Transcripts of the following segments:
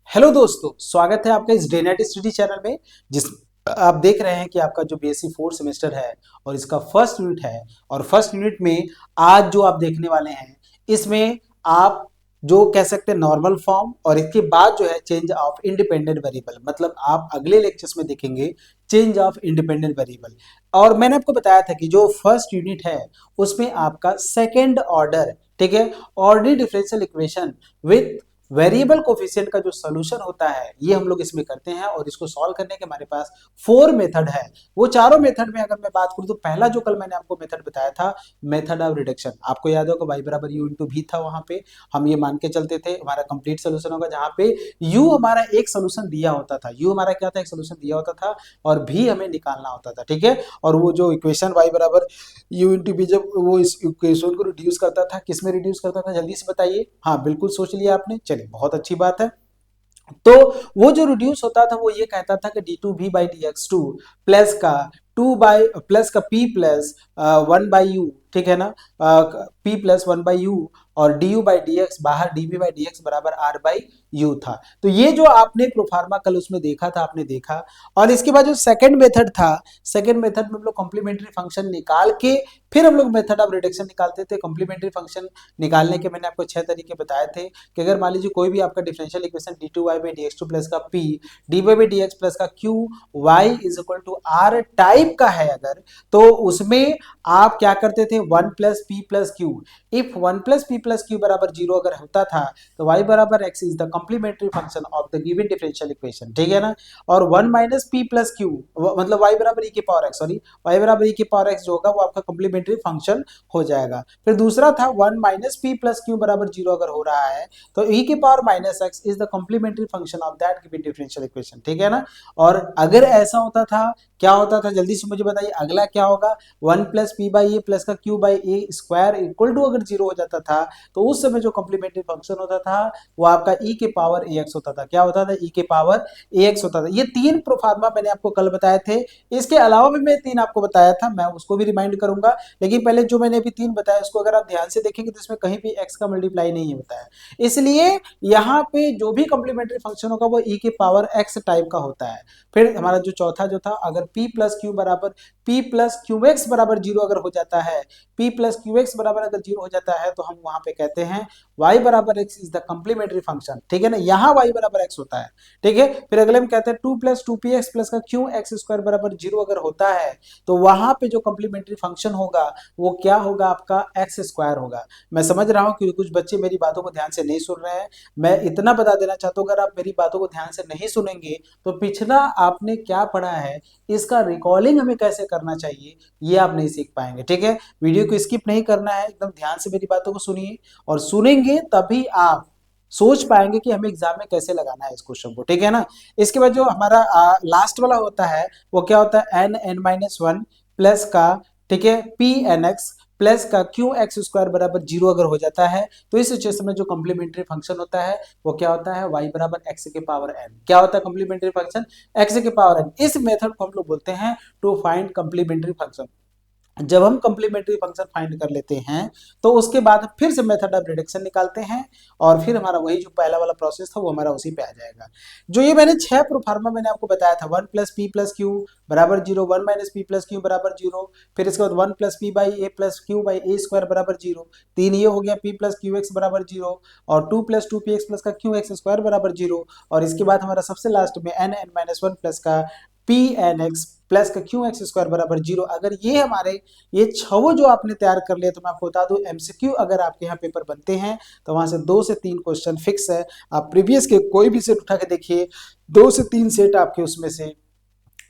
Hello दोस्तों, स्वागत है आपका इस डे नाइट स्टडी चैनल में। जिस आप देख रहे हैं कि आपका जो बीएससी फोर्थ सेमेस्टर है और इसका फर्स्ट यूनिट है। और फर्स्ट यूनिट में आज जो आप देखने वाले हैं, इसमें आप जो कह सकते हैं नॉर्मल फॉर्म, और इसके बाद जो है चेंज ऑफ इंडिपेंडेंट वेरिएबल, मतलब आप अगले लेक्चर्स में देखेंगे चेंज ऑफ इंडिपेंडेंट वेरिएबल। और मैंने आपको बताया था कि जो फर्स्ट यूनिट है उसमें आपका सेकेंड ऑर्डर, ठीक है, ordinary differential equation with variable coefficient का जो सोल्यूशन होता है ये हम लोग इसमें करते हैं। और इसको सॉल्व करने के हमारे पास 4 मेथड है। वो चारों मेथड में अगर मैं बात करूं तो पहला जो कल मैंने आपको मेथड बताया था, मेथड ऑफ रिडक्शन, आपको याद होगा y बराबर यू इंटू भी था। वहां पे हम ये मान के चलते थे हमारा कंप्लीट सोल्यूशन होगा, जहां पे u हमारा एक सोल्यूशन दिया होता था, u हमारा क्या था, एक सोल्यूशन दिया होता था और भी हमें निकालना होता था, ठीक है। और वो जो इक्वेशन y बराबर यू इंटू बी, जब वो इस इक्वेशन को रिड्यूस करता था, किस में रिड्यूस करता था, जल्दी से बताइए। हाँ बिल्कुल सोच लिया आपने, चलिए बहुत अच्छी बात है। तो वो जो रिड्यूस होता था वो ये कहता था कि d two v by d x two plus का टू बाई प्लस का पी प्लस 1/u, ठीक है ना, पी प्लस 1/u और d u by d x बाहर d v by d x बराबर आर बाई यू था। तो ये जो आपने प्रोफार्मा कल उसमें देखा था, आपने देखा। और इसके बाद जो सेकंड मेथड था, सेकंड मेथड में हम लोग कॉम्प्लीमेंट्री फंक्शन निकाल के फिर हम लोग मेथड ऑफ रिडक्शन निकालते थे। कॉम्प्लीमेंट्री फंक्शन निकालने के मैंने आपको 6 तरीके बताए थे कि अगर मान लीजिए कोई भी आपका differential equation d two y by d x two plus का p d y by d x plus का q y is equal to r type का है अगर, तो उसमें आप क्या करते थे, 1 plus p plus q. If 1 plus p plus q बराबर 0 अगर होता था तो y बराबर x is the complementary function of the given differential equation, ठीक है ना। और 1 माइनस पी प्लस क्यू मतलब y बराबर e के पावर x, सॉरी y बराबर e के पावर x जो होगा वो आपका कॉम्प्लीमेंट्री फंक्शन हो जाएगा। फिर दूसरा था 1 माइनस पी प्लस क्यू बराबर 0 अगर हो रहा है तो e के power minus x is the complementary function of that given differential equation, ठीक है ना। और अगर ऐसा होता था, क्या होता था, जल्दी से मुझे बताइए, अगला क्या होगा, 1 plus p by a plus का q by a square equal to अगर 0 हो जाता था तो उस समय जो कॉम्प्लीमेंट्री फंक्शन होता था वो आपका e के पावर ax होता था। क्या होता था, e के पावर ax होता था। ये 3 प्रोफार्मा मैंने आपको कल बताए थे। इसके अलावा भी मैं 3 आपको बताया था, मैं उसको भी रिमाइंड करूंगा। लेकिन पहले जो मैंने अभी 3 बताया उसको अगर आप ध्यान से देखेंगे तो इसमें कहीं भी x का मल्टीप्लाई नहीं है बताया, इसलिए यहाँ पे जो भी कॉम्प्लीमेंट्री फंक्शन होगा वो e के पावर x टाइप का होता है। फिर हमारा जो चौथा जो था, अगर p प्लस क्यू बराबर p प्लस क्यू एक्स बराबर 0 अगर हो जाता है, p प्लस क्यू एक्स बराबर अगर 0 हो जाता है तो हम वहां पे कहते हैं y बराबर x is the complementary function, ठीक है ना। यहाँ y बराबर x होता है, ठीक है। फिर अगले में कहते हैं 2 प्लस 2px प्लस का क्यू एक्स स्क्वायर बराबर 0 अगर होता है तो वहां पे जो कॉम्प्लीमेंट्री फंक्शन होगा वो क्या होगा, आपका एक्स स्क्वायर होगा। मैं समझ रहा हूँ कि कुछ बच्चे मेरी बातों को ध्यान से नहीं सुन रहे हैं। मैं इतना बता देना चाहता हूँ, अगर आप मेरी बातों को ध्यान से नहीं सुनेंगे तो पिछला आपने क्या पढ़ा है इसका रिकॉर्डिंग हमें कैसे करना चाहिए ये आप नहीं सीख पाएंगे, ठीक है। वीडियो को स्किप नहीं करना है, एकदम ध्यान से मेरी बातों को सुनिए, और सुनेंगे तभी आप सोच पाएंगे कि हमें एग्जाम में कैसे लगाना है इस क्वेश्चन को, ठीक है ना। इसके बाद जो हमारा लास्ट वाला होता है वो क्या होता है, n n minus one plus का, ठीक है, पी एन एक्स प्लस का क्यू एक्स स्क्वायर बराबर 0 अगर हो जाता है तो इस सिचुएशन में जो कॉम्प्लीमेंट्री फंक्शन होता है वो क्या होता है, y बराबर x के पावर n। क्या होता है कॉम्प्लीमेंट्री फंक्शन, x के पावर n। इस मेथड को हम लोग बोलते हैं टू फाइंड कॉम्प्लीमेंट्री फंक्शन। जब हम कॉम्प्लीमेंट्री फंक्शन फाइंड कर लेते हैं तो उसके बाद फिर से मेथड ऑफ रिडक्शन निकालते हैं और फिर हमारा वही जो पहला वाला प्रोसेस था वो हमारा उसी पे आ जाएगा। जो ये मैंने 6 प्रोफार्मा मैंने आपको बताया था, 1 प्लस पी प्लस क्यू बराबर 0, 1 माइनस पी प्लस क्यू बराबर 0, फिर इसके बाद 1 plus p by a plus Q by a square बराबर 0, 3 ये हो गया पी प्लस क्यू एक्स बराबर 0, और 2 प्लस 2 पी एक्स प्लस का क्यू एक्स स्क्वायर बराबर 0, और इसके बाद हमारा सबसे लास्ट में n n minus one plus का पी एन एक्स प्लस का क्यू एक्स स्क्वायर बराबर 0। अगर ये हमारे ये छह जो आपने तैयार कर लिया तो मैं आपको बता दूं एमसीक्यू अगर आपके यहाँ पेपर बनते हैं तो वहां से 2 से 3 क्वेश्चन फिक्स है। आप प्रीवियस के कोई भी सेट उठा के देखिए, 2 से 3 सेट आपके उसमें से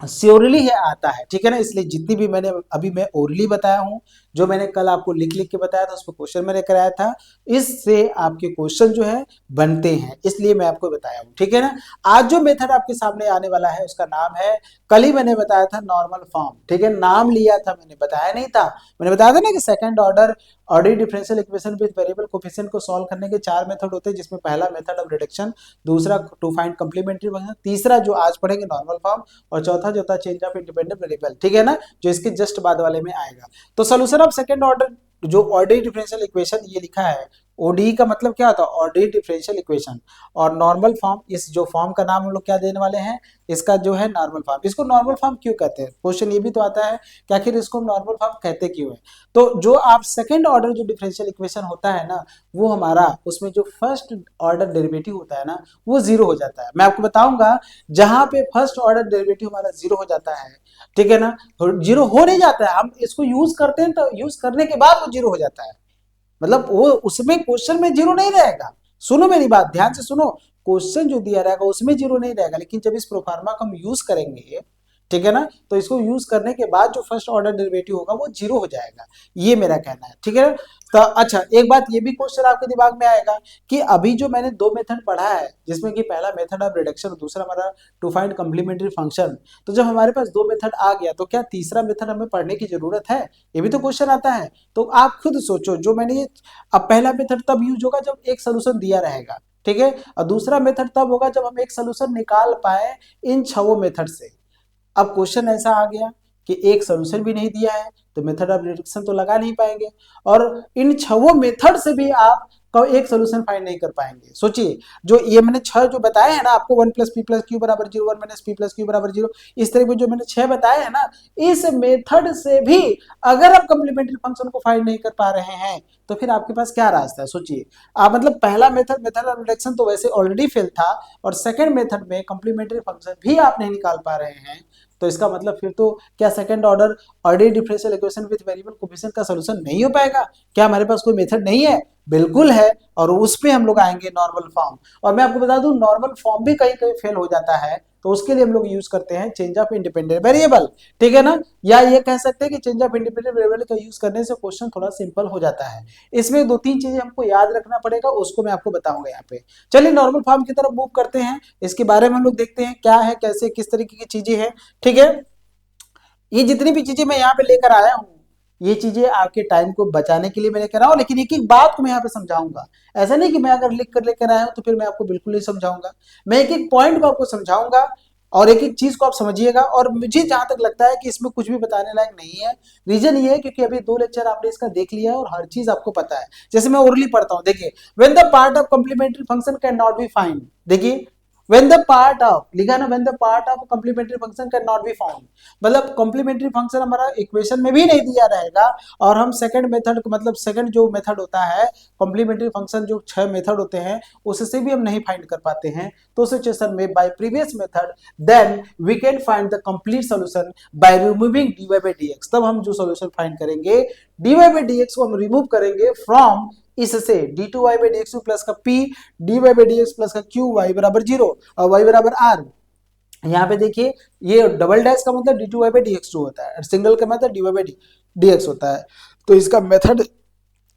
श्योरली है आता है, ठीक है ना। इसलिए जितनी भी मैंने अभी मैं ओरली बताया हूं, जो मैंने कल आपको लिख लिख के बताया था उस पर क्वेश्चन मैंने कराया था, इससे आपके क्वेश्चन जो है बनते हैं, इसलिए मैं आपको बताया हूं, ठीक है ना। आज जो मेथड आपके सामने आने वाला है उसका नाम है, कल ही मैंने बताया था नॉर्मल फॉर्म, ठीक है, नाम लिया था मैंने, बताया नहीं था। मैंने बताया था ना कि second order ordinary differential equation with variable coefficient को सॉल्व करने के 4 मेथड होते हैं, जिसमें पहला मेथड ऑफ रिडक्शन, दूसरा टू फाइंड कॉम्प्लीमेंट्री फंक्शन, तीसरा जो आज पढ़ेंगे नॉर्मल फॉर्म, और चौथा जो था चेंज ऑफ इंडिपेंडेंट वेरिएबल, ठीक है ना, जो इसके जस्ट बाद वाले में आएगा। तो सोल्यूशन ऑफ सेकंड ऑर्डर जो ऑर्डिनरी डिफरेंशियल इक्वेशन ये लिखा है ओडीई का मतलब क्या होता है, ऑर्डिनरी डिफरेंशियल इक्वेशन। और नॉर्मल फॉर्म, इस जो फॉर्म का नाम हम लोग क्या देने वाले हैं, इसका जो है नॉर्मल फॉर्म। इसको नॉर्मल फॉर्म क्यों कहते हैं, क्वेश्चन ये भी तो आता है कि आखिर इसको नॉर्मल फॉर्म कहते क्यों है। तो जो आप सेकंड ऑर्डर जो डिफरेंशियल इक्वेशन होता है ना, वो हमारा उसमें जो फर्स्ट ऑर्डर डेरिवेटिव होता है ना, वो जीरो हो जाता है। मैं आपको बताऊंगा, जहां पे फर्स्ट ऑर्डर डेरिवेटिव हमारा जीरो हो जाता है, ठीक है ना, जीरो हो नहीं जाता है, हम इसको यूज करते हैं तो यूज करने के बाद वो जीरो हो जाता है, मतलब वो उसमें क्वेश्चन में जीरो नहीं रहेगा। सुनो मेरी बात ध्यान से सुनो, क्वेश्चन जो दिया रहेगा उसमें जीरो नहीं रहेगा, लेकिन जब इस प्रोफार्मा को हम यूज करेंगे, ठीक है ना, तो इसको यूज करने के बाद जो फर्स्ट ऑर्डर डेरिवेटिव होगा वो जीरो हो जाएगा, ये मेरा कहना है, ठीक है। तो अच्छा, एक बात ये भी क्वेश्चन आपके दिमाग में आएगा कि अभी जो मैंने दो मेथड पढ़ा है, जिसमें कि पहला मेथड ऑफ रिडक्शन और दूसरा हमारा टू फाइंड कॉम्प्लीमेंट्री फंक्शन, तो जब हमारे पास दो मेथड आ गया तो क्या तीसरा मेथड हमें पढ़ने की जरूरत है, ये भी तो क्वेश्चन आता है। तो आप खुद सोचो, जो मैंने ये, अब पहला मेथड तब यूज होगा जब एक सोल्यूशन दिया रहेगा, ठीक है, और दूसरा मेथड तब होगा जब हम एक सोल्यूशन निकाल पाए इन छह मेथड से। अब क्वेश्चन ऐसा आ गया कि एक सोल्यूशन भी नहीं दिया है, तो मेथड ऑफ रिडक्शन तो लगा नहीं पाएंगे, और इन छह मेथड से भी आप एक सोल्यूशन फाइंड नहीं कर पाएंगे। सोचिए, जो ये मैंने छह जो बताए हैं ना आपको, 1 + p + q = 0, 1 - p + q = 0, इस तरह के जो मैंने छह बताए हैं ना, इस मेथड से भी अगर आप कॉम्प्लीमेंट्री फंक्शन को फाइंड नहीं कर पा रहे हैं, तो फिर आपके पास क्या रास्ता है, सोचिए आप। मतलब पहला मेथड, मेथड ऑफ रिडक्शन तो वैसे ऑलरेडी फेल था, और सेकंड मेथड में कॉम्प्लीमेंट्री फंक्शन भी आप नहीं निकाल पा रहे हैं, तो इसका मतलब फिर तो क्या second order ordinary differential equation with variable coefficient का सॉल्यूशन नहीं हो पाएगा? क्या हमारे पास कोई मेथड नहीं है? बिल्कुल है, और उस पे हम लोग आएंगे नॉर्मल फॉर्म। और मैं आपको बता दूं, नॉर्मल फॉर्म भी कहीं कहीं फेल हो जाता है, तो उसके लिए हम लोग यूज करते हैं चेंज ऑफ इंडिपेंडेंट वेरिएबल, ठीक है ना, या ये कह सकते हैं कि चेंज ऑफ इंडिपेंडेंट वेरिएबल का यूज करने से क्वेश्चन थोड़ा सिंपल हो जाता है। इसमें दो तीन चीजें हमको याद रखना पड़ेगा, उसको मैं आपको बताऊंगा यहाँ पे। चलिए नॉर्मल फॉर्म की तरफ मूव करते हैं, इसके बारे में हम लोग देखते हैं क्या है, कैसे, किस तरीके की चीजें हैं, ठीक है। ये जितनी भी चीजें मैं यहाँ पे लेकर आया हूँ, ये चीजें आपके टाइम को बचाने के लिए मैं लेकर आया हूँ, लेकिन एक एक बात को मैं यहाँ पे समझाऊंगा। ऐसा नहीं कि मैं अगर लिख कर लेकर आया हूँ तो फिर मैं आपको बिल्कुल नहीं समझाऊंगा, मैं एक एक पॉइंट को आपको समझाऊंगा, और एक एक चीज को आप समझिएगा। और मुझे जहां तक लगता है कि इसमें कुछ भी बताने लायक नहीं है, रीजन ये है क्योंकि अभी दो लेक्चर आपने इसका देख लिया है और हर चीज आपको पता है। जैसे मैं ओरली पढ़ता हूँ, देखिए, when the part of complementary function can not be find, देखिए when the part of लिखा ना, when the part of complementary function can not be found, मतलब कॉम्प्लीमेंट्री फंक्शन हमारा इक्वेशन में भी नहीं दिया रहेगा, और हम सेकंड मेथड मतलब सेकंड जो मेथड होता है कॉम्प्लीमेंट्री फंक्शन, जो छह मेथड होते हैं उससे भी हम नहीं फाइंड कर पाते हैं, तो सिचुएशन में by previous method then we can find the complete solution by removing dy by dx। तब हम जो सॉल्यूशन फाइंड करेंगे, dy by dx को हम रिमूव करेंगे फ्रॉम इससे d2y by dx प्लस का p dy by dx plus का q y बराबर 0 और y बराबर r। यहाँ पे देखिए, ये डबल डैश का मतलब d2y by dx2 होता है, सिंगल का मतलब dy by dx होता है। तो इसका मेथड,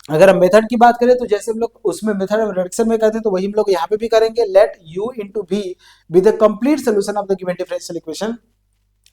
अगर हम मेथड की बात करें तो जैसे हम लोग उसमें मेथड ऑफ रिडक्शन में करते हैं, तो वही हम लोग यहाँ पे भी करेंगे। Let u into v be the complete solution of the given differential equation,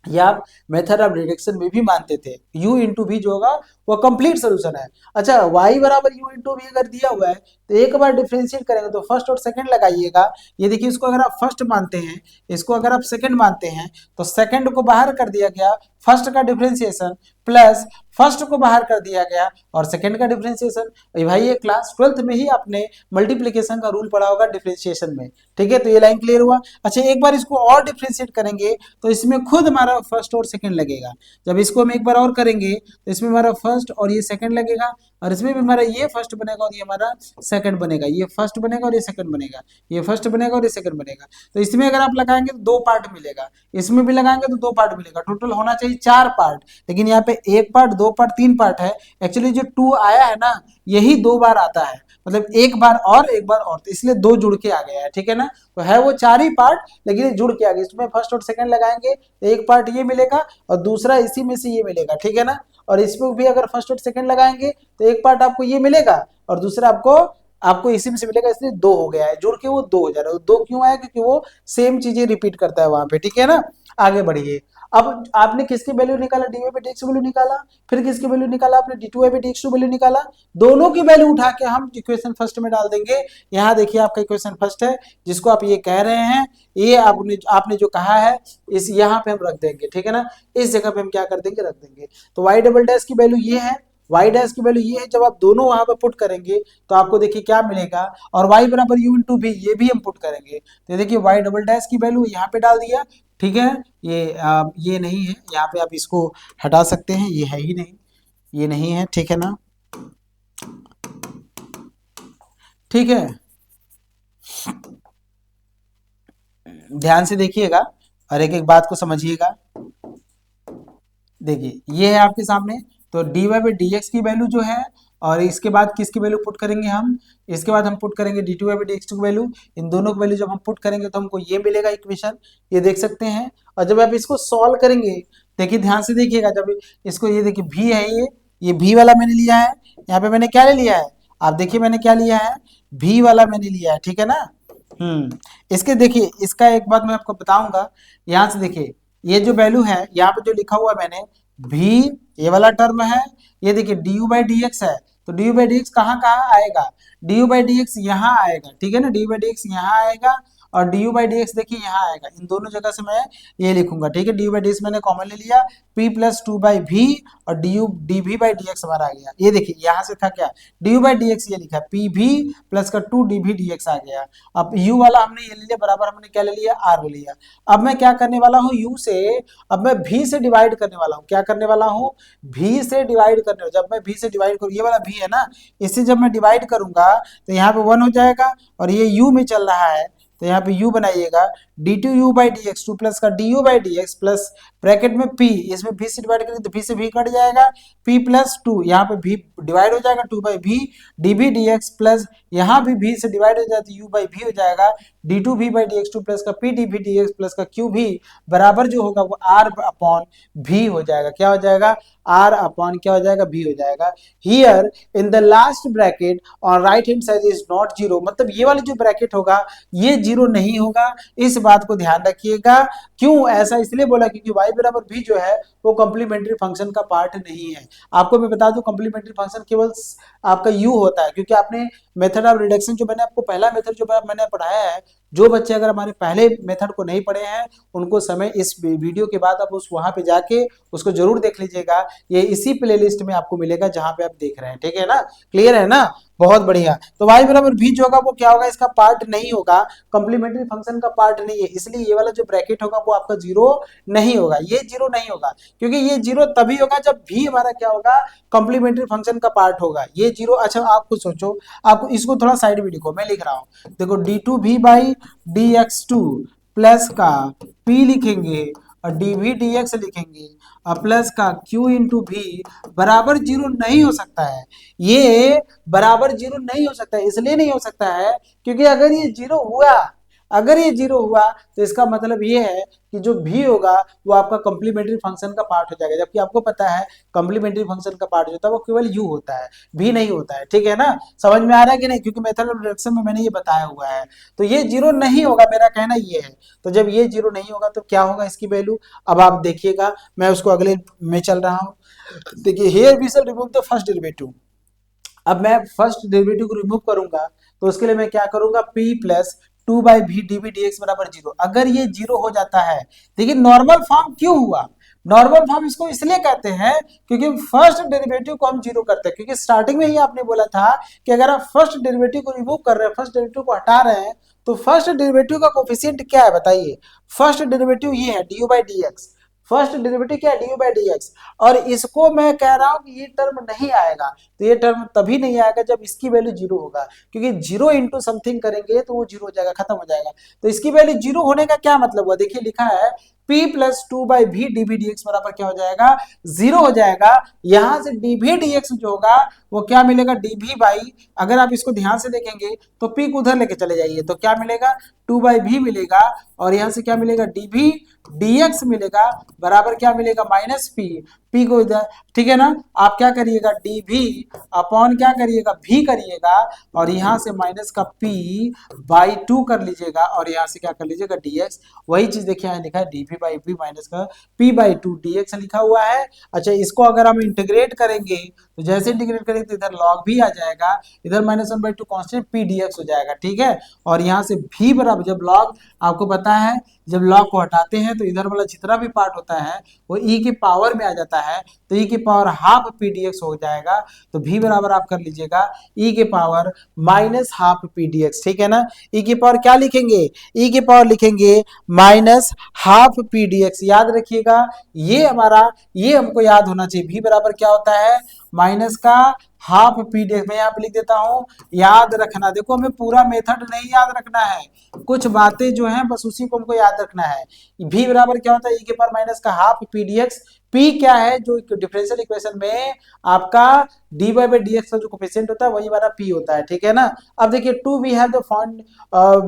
या मेथड ऑफ रिडक्शन में भी मानते थे u इंटू भी जो होगा वो कंप्लीट सोल्यूशन है। अच्छा, y बराबर u इंटू भी अगर दिया हुआ है तो एक बार डिफरेंशिएट करेंगे तो फर्स्ट और सेकंड लगाइएगा। ये देखिए, इसको अगर आप फर्स्ट मानते हैं, इसको अगर आप सेकंड मानते हैं, तो सेकंड को बाहर कर दिया गया, फर्स्ट का डिफरेंशिएशन प्लस फर्स्ट को बाहर कर दिया गया और सेकंड का डिफरेंशिएशन। भाई ये क्लास 12th में ही आपने मल्टीप्लिकेशन का रूल पढ़ा होगा डिफरेंशिएशन में, ठीक है। तो ये लाइन क्लियर हुआ। अच्छा, एक बार इसको और डिफरेंशिएट करेंगे तो इसमें खुद हमारा फर्स्ट और सेकंड लगेगा। जब इसको हम एक बार और करेंगे तो इसमें हमारा फर्स्ट और ये सेकंड लगेगा, और इसमें भी हमारा ये फर्स्ट बनेगा और ये हमारा सेकंड बनेगा, ये फर्स्ट बनेगा और ये सेकंड बनेगा, ये फर्स्ट बनेगा और ये सेकंड बनेगा। तो इसमें अगर आप लगाएंगे तो दो पार्ट मिलेगा, इसमें भी लगाएंगे तो दो पार्ट मिलेगा, टोटल होना चाहिए चार पार्ट, लेकिन यहाँ पे एक पार्ट, दो पार्ट, तीन पार्ट है। एक्चुअली जो 2 आया है ना, यही दो बार आता है, मतलब एक बार और एक बार और, तो इसलिए दो जुड़ के आ गया है, ठीक है ना। तो है वो चार ही पार्ट, लेकिन ये जुड़ के आ गया। इसमें फर्स्ट और सेकंड लगाएंगे तो एक पार्ट ये मिलेगा और दूसरा इसी में से ये मिलेगा, ठीक है ना। और इसमें भी अगर फर्स्ट और सेकंड लगाएंगे तो एक पार्ट आपको ये मिलेगा और दूसरा आपको इसी में से मिलेगा, इसलिए दो हो गया है, जुड़ के वो दो हो जा रहा है। दो क्यों आया? क्योंकि वो सेम चीजें रिपीट करता है वहां पे, ठीक है ना। आगे बढ़िए। अब आपने किसकी वैल्यू निकाला? dy by dx वैल्यू निकाला, फिर किसकी वैल्यू निकाला आपने? d2y by dx2 वैल्यू निकाला। दोनों की वैल्यू उठा के हम इक्वेशन फर्स्ट में डाल देंगे। यहाँ देखिए आपका इक्वेशन फर्स्ट है, जिसको आप ये कह रहे हैं, ये आपने जो कहा है, इस यहाँ पे हम रख देंगे, ठीक है ना। इस जगह पे हम क्या कर देंगे? रख देंगे। तो y डबल डैश की वैल्यू ये है, y डैश की वैल्यू ये है। जब आप दोनों वहां पर पुट करेंगे तो आपको देखिए क्या मिलेगा, और y बराबर u इंटू भी, ये भी हम पुट करेंगे तो देखिए y डबल डैश की वैल्यू यहाँ पे डाल दिया, ठीक है। ये नहीं है, यहाँ पे आप इसको हटा सकते हैं, ये है ही नहीं, ये नहीं है, ठीक है ना, ठीक है। ध्यान से देखिएगा और एक एक बात को समझिएगा। देखिए ये है आपके सामने, तो dy बाई डी एक्स की वैल्यू जो है, और इसके बाद किसकी वैल्यू पुट करेंगे हम, इसके बाद हम पुट करेंगे D two by d x की वैल्यू। इन दोनों की वैल्यू जब हम पुट करेंगे तो हमको ये मिलेगा इक्वेशन, ये देख सकते हैं। और जब आप इसको सॉल्व करेंगे, देखिए ध्यान से देखिएगा, जब इसको ये देखिए v है, ये v वाला मैंने लिया है, यहाँ पे मैंने क्या ले लिया है, आप देखिए मैंने क्या लिया है, v वाला मैंने लिया है, ठीक है ना। इसके देखिए, इसका एक बात मैं आपको बताऊंगा, यहाँ से देखिए ये जो वैल्यू है, यहाँ पे जो लिखा हुआ है मैंने v, ये वाला टर्म है, ये देखिए डी बाई डी एक्स है, तो डी बाई डी एक्स कहाँ कहाँ आएगा, डी बाई डी एक्स यहाँ आएगा, ठीक है ना, डी बाई डी एक्स यहाँ आएगा, और डी बाई डी एक्स देखिए यहाँ आएगा, इन दोनों जगह से मैं ये लिखूंगा, ठीक है। डी बाई डी एक्स मैंने कॉमन ले लिया, p plus two by v, और d v by d x हमारा आ गया, ये देखिए यहाँ से था क्या, d u by d x, ये लिखा पी वी प्लस का two d v d x आ गया। अब u वाला हमने ये ले लिया, बराबर हमने क्या ले लिया, r ले लिया। अब मैं क्या करने वाला हूँ, u से, अब मैं v से डिवाइड करने वाला हूँ, क्या करने वाला हूँ, v से डिवाइड करने, जब मैं v से डिवाइड करूँ, ये वाला v है ना, इससे जब मैं डिवाइड करूंगा तो यहाँ पे 1 हो जाएगा, और ये u में चल रहा है तो यहाँ पे u बनाइएगा, d two u by d x, two plus का d u by d x plus bracket में p, इसमें v से डिवाइड करेंगे तो v से v कट जाएगा, p प्लस टू, यहाँ पे v डिवाइड हो जाएगा, two by v d b d x plus यहाँ भी v से डिवाइड हो जाता है, u बाई v हो जाएगा, d two v by d x, two plus का p d v d x plus का q भी बराबर जो होगा वो r अपॉन v हो जाएगा, क्या हो जाएगा, r अपॉन क्या हो जाएगा, v हो जाएगा। Here in the last bracket on right hand side is not zero, मतलब ये वाला जो ब्रैकेट होगा ये जीरो नहीं होगा, इस बात को ध्यान रखिएगा। क्यों ऐसा इसलिए बोला, क्योंकि y बराबर v जो है वो कॉम्प्लीमेंट्री फंक्शन का पार्ट नहीं है। आपको मैं बता दूं कॉम्प्लीमेंट्री फंक्शन केवल आपका u होता है, क्योंकि आपने मेथड ऑफ रिडक्शन जो मैंने आपको पहला मेथड जो मैंने पढ़ाया है, जो बच्चे अगर हमारे पहले मेथड को नहीं पढ़े हैं उनको समय इस वीडियो के बाद आप उस वहां पे जाके उसको जरूर देख लीजिएगा, ये इसी प्लेलिस्ट में आपको मिलेगा जहां पे आप देख रहे हैं, ठीक है ना, क्लियर है ना, बहुत बढ़िया। तो y बराबर v जो होगा वो क्या होगा, इसका पार्ट नहीं होगा, कॉम्प्लीमेंट्री फंक्शन का पार्ट नहीं है, इसलिए ये वाला जो ब्रैकेट होगा वो आपका जीरो नहीं होगा, ये जीरो नहीं होगा, क्योंकि ये जीरो तभी होगा जब v हमारा क्या होगा, कॉम्प्लीमेंट्री फंक्शन का पार्ट होगा, ये जीरो। अच्छा आप कुछ सोचो, आपको इसको थोड़ा साइड में लिखो, मैं लिख रहा हूँ, देखो d two v by d x two plus का p लिखेंगे और डी वी डी एक्स लिखेंगे और प्लस का q इंटू भी बराबर जीरो नहीं हो सकता है, ये बराबर जीरो नहीं हो सकता है, इसलिए नहीं हो सकता है क्योंकि अगर ये जीरो हुआ, अगर ये जीरो हुआ तो इसका मतलब ये है कि जो भी होगा वो आपका कॉम्प्लीमेंट्री फंक्शन का पार्ट हो जाएगा, जबकि आपको पता है कॉम्प्लीमेंट्री फंक्शन का पार्ट जो होता है वो केवल u होता है, भी नहीं होता है, ठीक है ना, समझ में आ रहा है कि नहीं, क्योंकि मेथड ऑफ रिडक्शन में मैंने ये बताया हुआ है। तो ये जीरो नहीं होगा, मेरा कहना ये है। तो जब ये जीरो नहीं होगा तो क्या होगा इसकी वैल्यू, अब आप देखिएगा, मैं उसको अगले में चल रहा हूँ। देखिए here we shall remove the first derivative, अब मैं फर्स्ट डेरिवेटिव को रिमूव करूंगा तो उसके लिए मैं क्या करूंगा, p plus two by v d v d x बराबर जीरो। अगर ये जीरो हो जाता है, देखिए नॉर्मल फॉर्म क्यों हुआ, नॉर्मल फॉर्म इसको इसलिए कहते हैं क्योंकि फर्स्ट डेरिवेटिव को हम जीरो करते हैं, क्योंकि स्टार्टिंग में ही आपने बोला था कि अगर आप फर्स्ट डेरिवेटिव को रिमूव कर रहे हैं, फर्स्ट डेरिवेटिव को हटा रहे हैं, तो फर्स्ट डेरिवेटिव का कोफिशिएंट क्या है बताइए, फर्स्ट डेरिवेटिव ये है D u by d x, first derivative क्या है, D u by d x, और इसको मैं कह रहा हूं कि ये टर्म नहीं आएगा, तो ये टर्म तभी नहीं आएगा जब इसकी वैल्यू जीरो होगा, क्योंकि जीरो इंटू समथिंग करेंगे तो वो जीरो हो जाएगा, खत्म हो जाएगा। तो इसकी वैल्यू जीरो होने का क्या मतलब हुआ, देखिए लिखा है p plus two by v d v d x बराबर क्या हो जाएगा, जीरो हो जाएगा। यहां से डी वी डी एक्स जो होगा वो क्या मिलेगा, डी वी बाई, अगर आप इसको ध्यान से देखेंगे तो p को उधर लेके चले जाइए तो क्या मिलेगा, टू बाई वी मिलेगा, और यहां से क्या मिलेगा, डी वी डी एक्स मिलेगा बराबर क्या मिलेगा, माइनस p को इधर, ठीक है ना। आप क्या करिएगा, डी वी अपॉन क्या करिएगा, v करिएगा, और यहां से माइनस का p बाई टू कर लीजिएगा, और यहां से क्या कर लीजिएगा, dx, वही चीज देखिए यहाँ लिखा है d v by v minus का p बाई टू dx लिखा हुआ है। अच्छा इसको अगर हम इंटीग्रेट करेंगे तो जैसे इंटीग्रेट करेंगे तो इधर log भी आ जाएगा, इधर minus one by to constant p dx हो जाएगा, ठीक है। और यहाँ से v बराबर, जब log आपको पता है जब log को हटाते हैं तो इधर वाला जितना भी पार्ट होता है वो e की पावर में आ जाता होता है तो ई की power half p d x हो जाएगा। तो भी बराबर आप कर लीजिएगा ई के power minus half p d x, ठीक है ना। ई की पावर क्या लिखेंगे, ई की पावर लिखेंगे minus half p d x. याद रखिएगा ये हमारा, ये हमको याद होना चाहिए, भी बराबर क्या होता है माइनस का हाफ पी डी एक्स। मैं यहाँ पे लिख देता हूँ, याद रखना। देखो हमें पूरा मेथड नहीं याद रखना है, कुछ बातें जो हैं बस उसी को हमको याद रखना है। भी बराबर क्या होता है ई के पावर माइनस का half p d x. P क्या है, जो डिफरेंशियल इक्वेशन में आपका d y by d x का जो कोफिशिएंट होता है वही हमारा पी होता है, ठीक है ना। अब देखिए to we have the find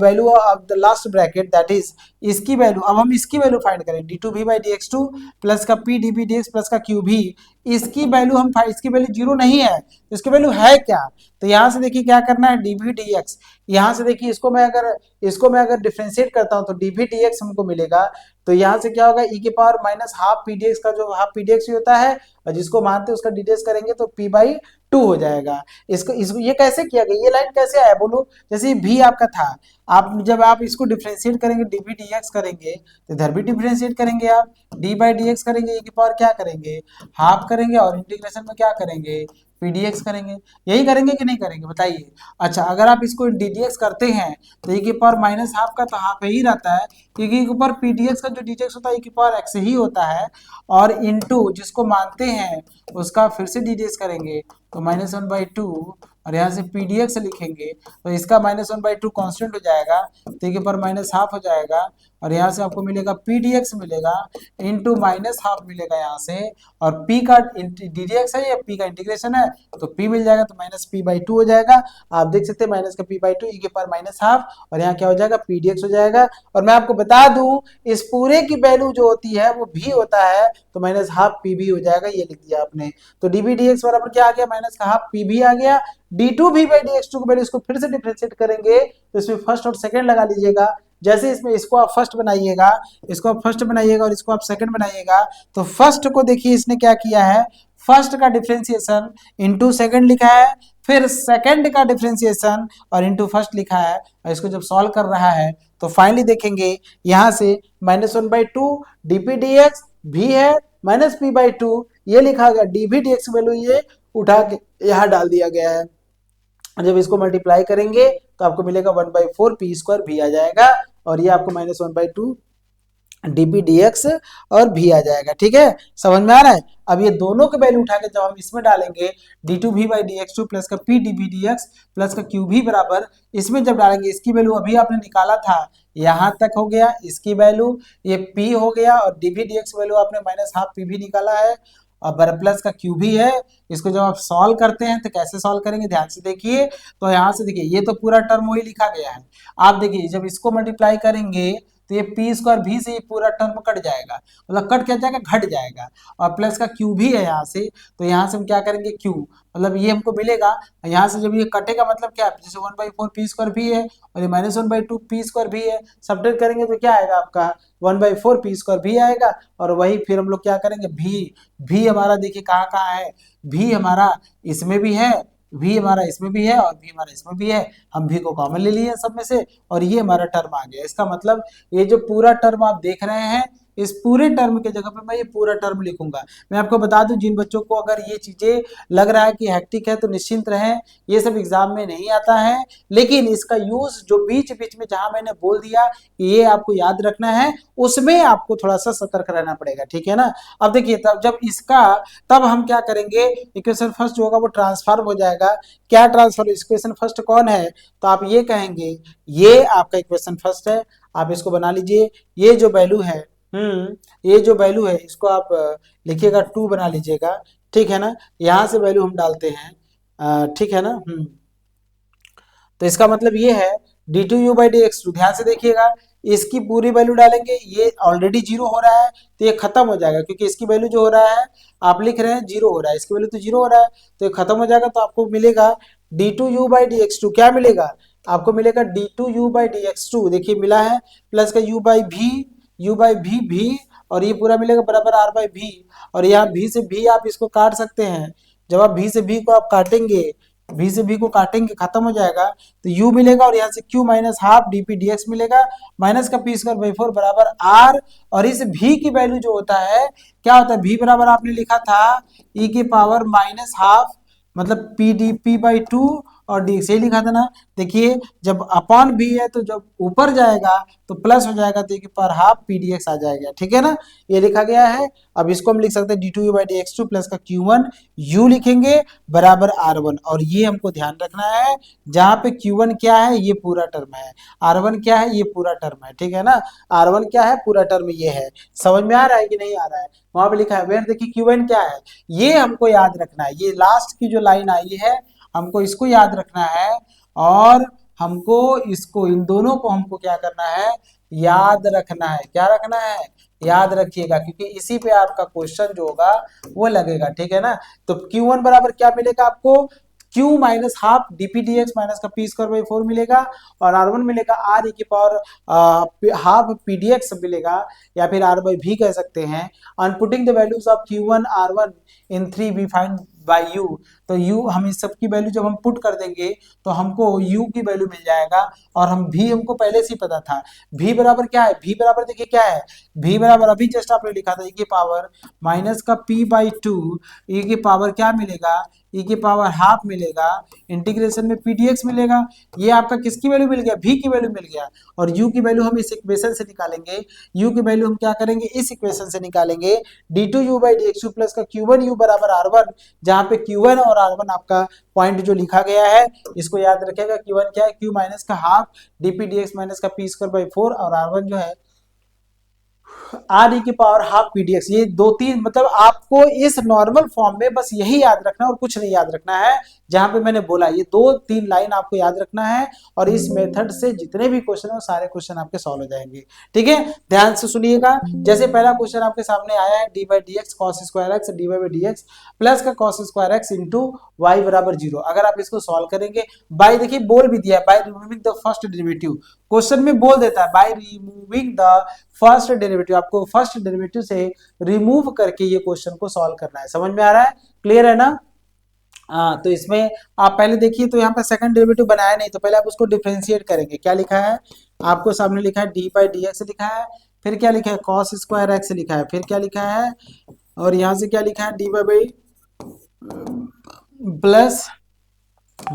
value of the last bracket, that is इसकी वैल्यू। अब हम इसकी वैल्यू फाइंड करें, d two v by d x two plus का p d b d x plus का क्यू भी। इसकी वैल्यू हम, इसकी वैल्यू जीरो नहीं है, इसकी वैल्यू है क्या, तो यहाँ से देखिए क्या करना है डी वी डी एक्स। यहाँ से देखिए इसको मैं अगर डिफरेंशिएट करता हूँ तो डी वी डी एक्स हमको मिलेगा। तो यहाँ से क्या होगा ई के power minus half p d x का जो हाफ पी डी एक्स ही होता है और जिसको मानते हैं उसका डी डी एक्स करेंगे तो पी बाई टू हो जाएगा। इसको ये कैसे किया गया, ये लाइन कैसे आया बोलो। जैसे भी आपका था, आप जब आप इसको डिफरेंशिएट करेंगे डी वी डी एक्स करेंगे तो इधर भी डिफरेंशिएट करेंगे, आप डी बाई डी एक्स करेंगे, ई की पावर क्या करेंगे हाफ करेंगे और इंटीग्रेशन में क्या करेंगे पीडीएक्स करेंगे। यही करेंगे कि नहीं करेंगे बताइए। अच्छा अगर आप इसको डीडीएक्स करते हैं तो ई की पावर माइनस हाफ का तो हाफ ही रहता है, क्योंकि ई के ऊपर पीडीएक्स का जो डीडीएक्स होता है ई की पावर एक्स ही होता है, और इनटू जिसको मानते हैं उसका फिर से डीडीएक्स करेंगे तो माइनस वन बाई टू, और यहाँ से पीडीएक्स लिखेंगे तो इसका minus one by to constant हो जाएगा तो ई के पावर माइनस हाफ हो जाएगा, और यहाँ से आपको मिलेगा पीडीएक्स मिलेगा इनटू माइनस हाफ मिलेगा यहाँ से, और पी का डीडीएक्स है या पी का इंटीग्रेशन है तो पी मिल जाएगा तो माइनस पी बाई टू हो जाएगा। आप देख सकते हैं माइनस का पी बाई टू ई के पावर माइनस हाफ, और यहाँ क्या हो जाएगा पीडीएक्स हो जाएगा। और मैं आपको बता दूं इस पूरे की वैल्यू जो होती है वो भी होता है तो माइनस हाफ पी भी हो जाएगा, ये लिख दिया आपने। तो डीबी डीएक्स बराबर क्या आ गया माइनस का हाफ पी भी आ गया। डी टू भी बाई डी एक्स टू की वैल्यू इसको फिर से डिफरेंशिएट करेंगे तो इसमें फर्स्ट और सेकंड लगा लीजिएगा। जैसे इसमें इसको आप फर्स्ट बनाइएगा, इसको आप फर्स्ट बनाइएगा और इसको आप सेकंड बनाइएगा तो फर्स्ट को देखिए इसने क्या किया है, फर्स्ट का डिफरेंशिएशन इनटू सेकंड लिखा है, फिर सेकंड का डिफरेंशिएशन और इनटू फर्स्ट लिखा है, और इसको जब सॉल्व कर रहा है तो फाइनली देखेंगे यहाँ से minus one by to D P d x भी है माइनस पी बाई टू ये लिखा गया, डी भी डी एक्स वैल्यू ये उठा के यहाँ डाल दिया गया है। जब इसको मल्टीप्लाई करेंगे तो आपको मिलेगा one by four p square भी आ जाएगा, और ये आपको minus one by two d p d x और भी आ जाएगा। ठीक है, समझ में आ रहा है। अब ये दोनों के वैल्यू उठा के जब हम इसमें डालेंगे डी टू भी by d x two plus का p d b d x plus का क्यू भी बराबर, इसमें जब डालेंगे इसकी वैल्यू अभी आपने निकाला था यहाँ तक हो गया, इसकी वैल्यू ये पी हो गया, और d b d x value आपने माइनस हाफ पी भी निकाला है और प्लस का क्यू भी है। इसको जब आप सॉल्व करते हैं तो कैसे सॉल्व करेंगे ध्यान से देखिए। तो यहाँ से देखिए ये तो पूरा टर्म वही लिखा गया है, आप देखिए जब इसको मल्टीप्लाई करेंगे तो ये पी स्क्वायर भी से ये पूरा टर्म कट जाएगा, मतलब कट क्या जाएगा घट जाएगा, और प्लस का क्यू भी है यहाँ से, तो यहाँ से हम क्या करेंगे क्यू, मतलब ये हमको मिलेगा। यहाँ से जब ये कटेगा मतलब क्या, जैसे one by four p square भी है और ये minus one by to P square भी है, सब्ट्रैक्ट करेंगे तो क्या आएगा आपका one by four p square भी आएगा। और वही फिर हम लोग क्या करेंगे भी हमारा देखिए कहाँ कहाँ है, भी हमारा इसमें भी है, भी हमारा इसमें भी है और भी हमारा इसमें भी है, हम भी को कॉमन ले लिए सब में से, और ये हमारा टर्म आ गया। इसका मतलब ये जो पूरा टर्म आप देख रहे हैं इस पूरे टर्म के जगह पे मैं ये पूरा टर्म लिखूंगा। मैं आपको बता दूं जिन बच्चों को अगर ये चीजें लग रहा है कि हेक्टिक है तो निश्चिंत रहें, ये सब एग्जाम में नहीं आता है, लेकिन इसका यूज जो बीच बीच में जहां मैंने बोल दिया कि ये आपको याद रखना है उसमें आपको थोड़ा सा सतर्क रहना पड़ेगा। ठीक है ना। अब देखिए तब जब इसका तब हम क्या करेंगे, इक्वेशन फर्स्ट जो होगा वो ट्रांसफॉर्म हो जाएगा। क्या ट्रांसफॉर्म, इक्वेशन फर्स्ट कौन है, तो आप ये कहेंगे ये आपका इक्वेशन फर्स्ट है, आप इसको बना लीजिए। ये जो वैल्यू है ये जो वैल्यू है इसको आप लिखिएगा 2 बना लीजिएगा। ठीक है ना, यहां से वैल्यू हम डालते हैं, ठीक है ना। तो इसका मतलब ये है d two u by d x two, ध्यान से देखिएगा इसकी पूरी वैल्यू डालेंगे, ये ऑलरेडी जीरो हो रहा है तो ये खत्म हो जाएगा, क्योंकि इसकी वैल्यू जो हो रहा है आप लिख रहे हैं जीरो हो रहा है, इसकी वैल्यू तो जीरो हो रहा है तो ये खत्म हो जाएगा। तो आपको मिलेगा d two u by d x two, क्या मिलेगा आपको मिलेगा d two u by d x two, देखिए मिला है, प्लस का यू बाई भी, और ये पूरा मिलेगा बराबर आर बाई भी, और यहाँ भी से भी आप इसको काट सकते हैं। जब आप भी से भी को आप काटेंगे v से v को काटेंगे खत्म हो जाएगा, तो u मिलेगा और यहाँ से q minus half dp dx मिलेगा, माइनस का पी स्क्वायर बाई 4 बराबर r। और इस v की वैल्यू जो होता है क्या होता है, v बराबर आपने लिखा था e की पावर माइनस हाफ मतलब पी डी पी बाई 2 और डी से लिखा था ना। देखिए जब अपॉन भी है तो जब ऊपर जाएगा तो प्लस हो जाएगा, तो पर हाफ पी डी एक्स आ जाएगा, ठीक है ना, ये लिखा गया है। अब इसको हम लिख सकते हैं d two u by d x two plus का क्यू वन यू लिखेंगे बराबर आर वन। और ये हमको ध्यान रखना है, जहां पे क्यू वन क्या है ये पूरा टर्म है, आर वन क्या है ये पूरा टर्म है, ठीक है ना, आर वन क्या है पूरा टर्म ये है। समझ में आ रहा है कि नहीं आ रहा है, वहां पे लिखा है वेयर, देखिए क्यू वन क्या है ये हमको याद रखना है, ये लास्ट की जो लाइन आई है हमको इसको याद रखना है। और हमको इसको इन दोनों को हमको क्या करना है, याद रखना है, क्या रखना है, याद रखिएगा, क्योंकि इसी पे आपका क्वेश्चन जो होगा वो लगेगा, ठीक है ना। तो Q1 बराबर क्या मिलेगा आपको, Q minus half d p d x minus का पी स्क्वायर बाई 4 मिलेगा, और R1 मिलेगा आर ई की power half p d x मिलेगा, या फिर आर बाई भी कह सकते हैं। On putting the values of Q1 R1 in 3 we find by u, तो u हम इस सब की वैल्यू जब हम पुट कर देंगे तो हमको u की वैल्यू मिल जाएगा। और हम v हमको पहले से ही पता था, v बराबर क्या है, v बराबर देखिए क्या है, v बराबर अभी जस्ट आपने लिखा था e की पावर माइनस का p बाई 2, e की पावर क्या मिलेगा, e की पावर हाफ मिलेगा, इंटीग्रेशन में पी डी एक्स मिलेगा। ये आपका किसकी वैल्यू मिल गया, v की वैल्यू मिल गया। और u की वैल्यू हम इस इक्वेशन से निकालेंगे, u की वैल्यू हम क्या करेंगे इस इक्वेशन से निकालेंगे, d two u by d x two plus का क्यू वन यू बराबर आर वन, जहां पे Q1 और R1 आपका पॉइंट जो लिखा गया है इसको याद रखेगा। Q1 क्या है, Q माइनस का हाफ डीपी डीएक्स माइनस का पी स्क्वायर बाई 4, और R1 जो है आर ई की पावर हाफ पीडीएक्स। ये दो तीन मतलब आपको इस नॉर्मल फॉर्म में बस यही याद रखना और कुछ नहीं याद रखना है, जहां पे मैंने बोला ये दो तीन लाइन आपको याद रखना है, और इस मेथड से जितने भी क्वेश्चन है वो सारे क्वेश्चन आपके सॉल्व हो जाएंगे, ठीक है। ध्यान से सुनिएगा, जैसे पहला क्वेश्चन आपके सामने आया है d by d x cos square x d by d x plus का cos square x into y बराबर 0। अगर आप इसको सॉल्व करेंगे बाई, देखिए बोल भी दिया है by removing the first derivative, question में बोल देता है by removing the first derivative, आपको फर्स्ट डेरिवेटिव से रिमूव करके ये क्वेश्चन को सॉल्व करना है। समझ में आ रहा है, क्लियर है ना। तो इसमें आप पहले देखिए, तो यहाँ पर सेकंड डेरिवेटिव बनाया नहीं, तो पहले आप उसको डिफरेंशिएट करेंगे। क्या लिखा है आपको सामने, लिखा है डी बाई डी एक्स लिखा है, फिर क्या लिखा है कॉस स्क्वायर एक्स लिखा है, फिर क्या लिखा है, और यहाँ से क्या लिखा है डी बाई प्लस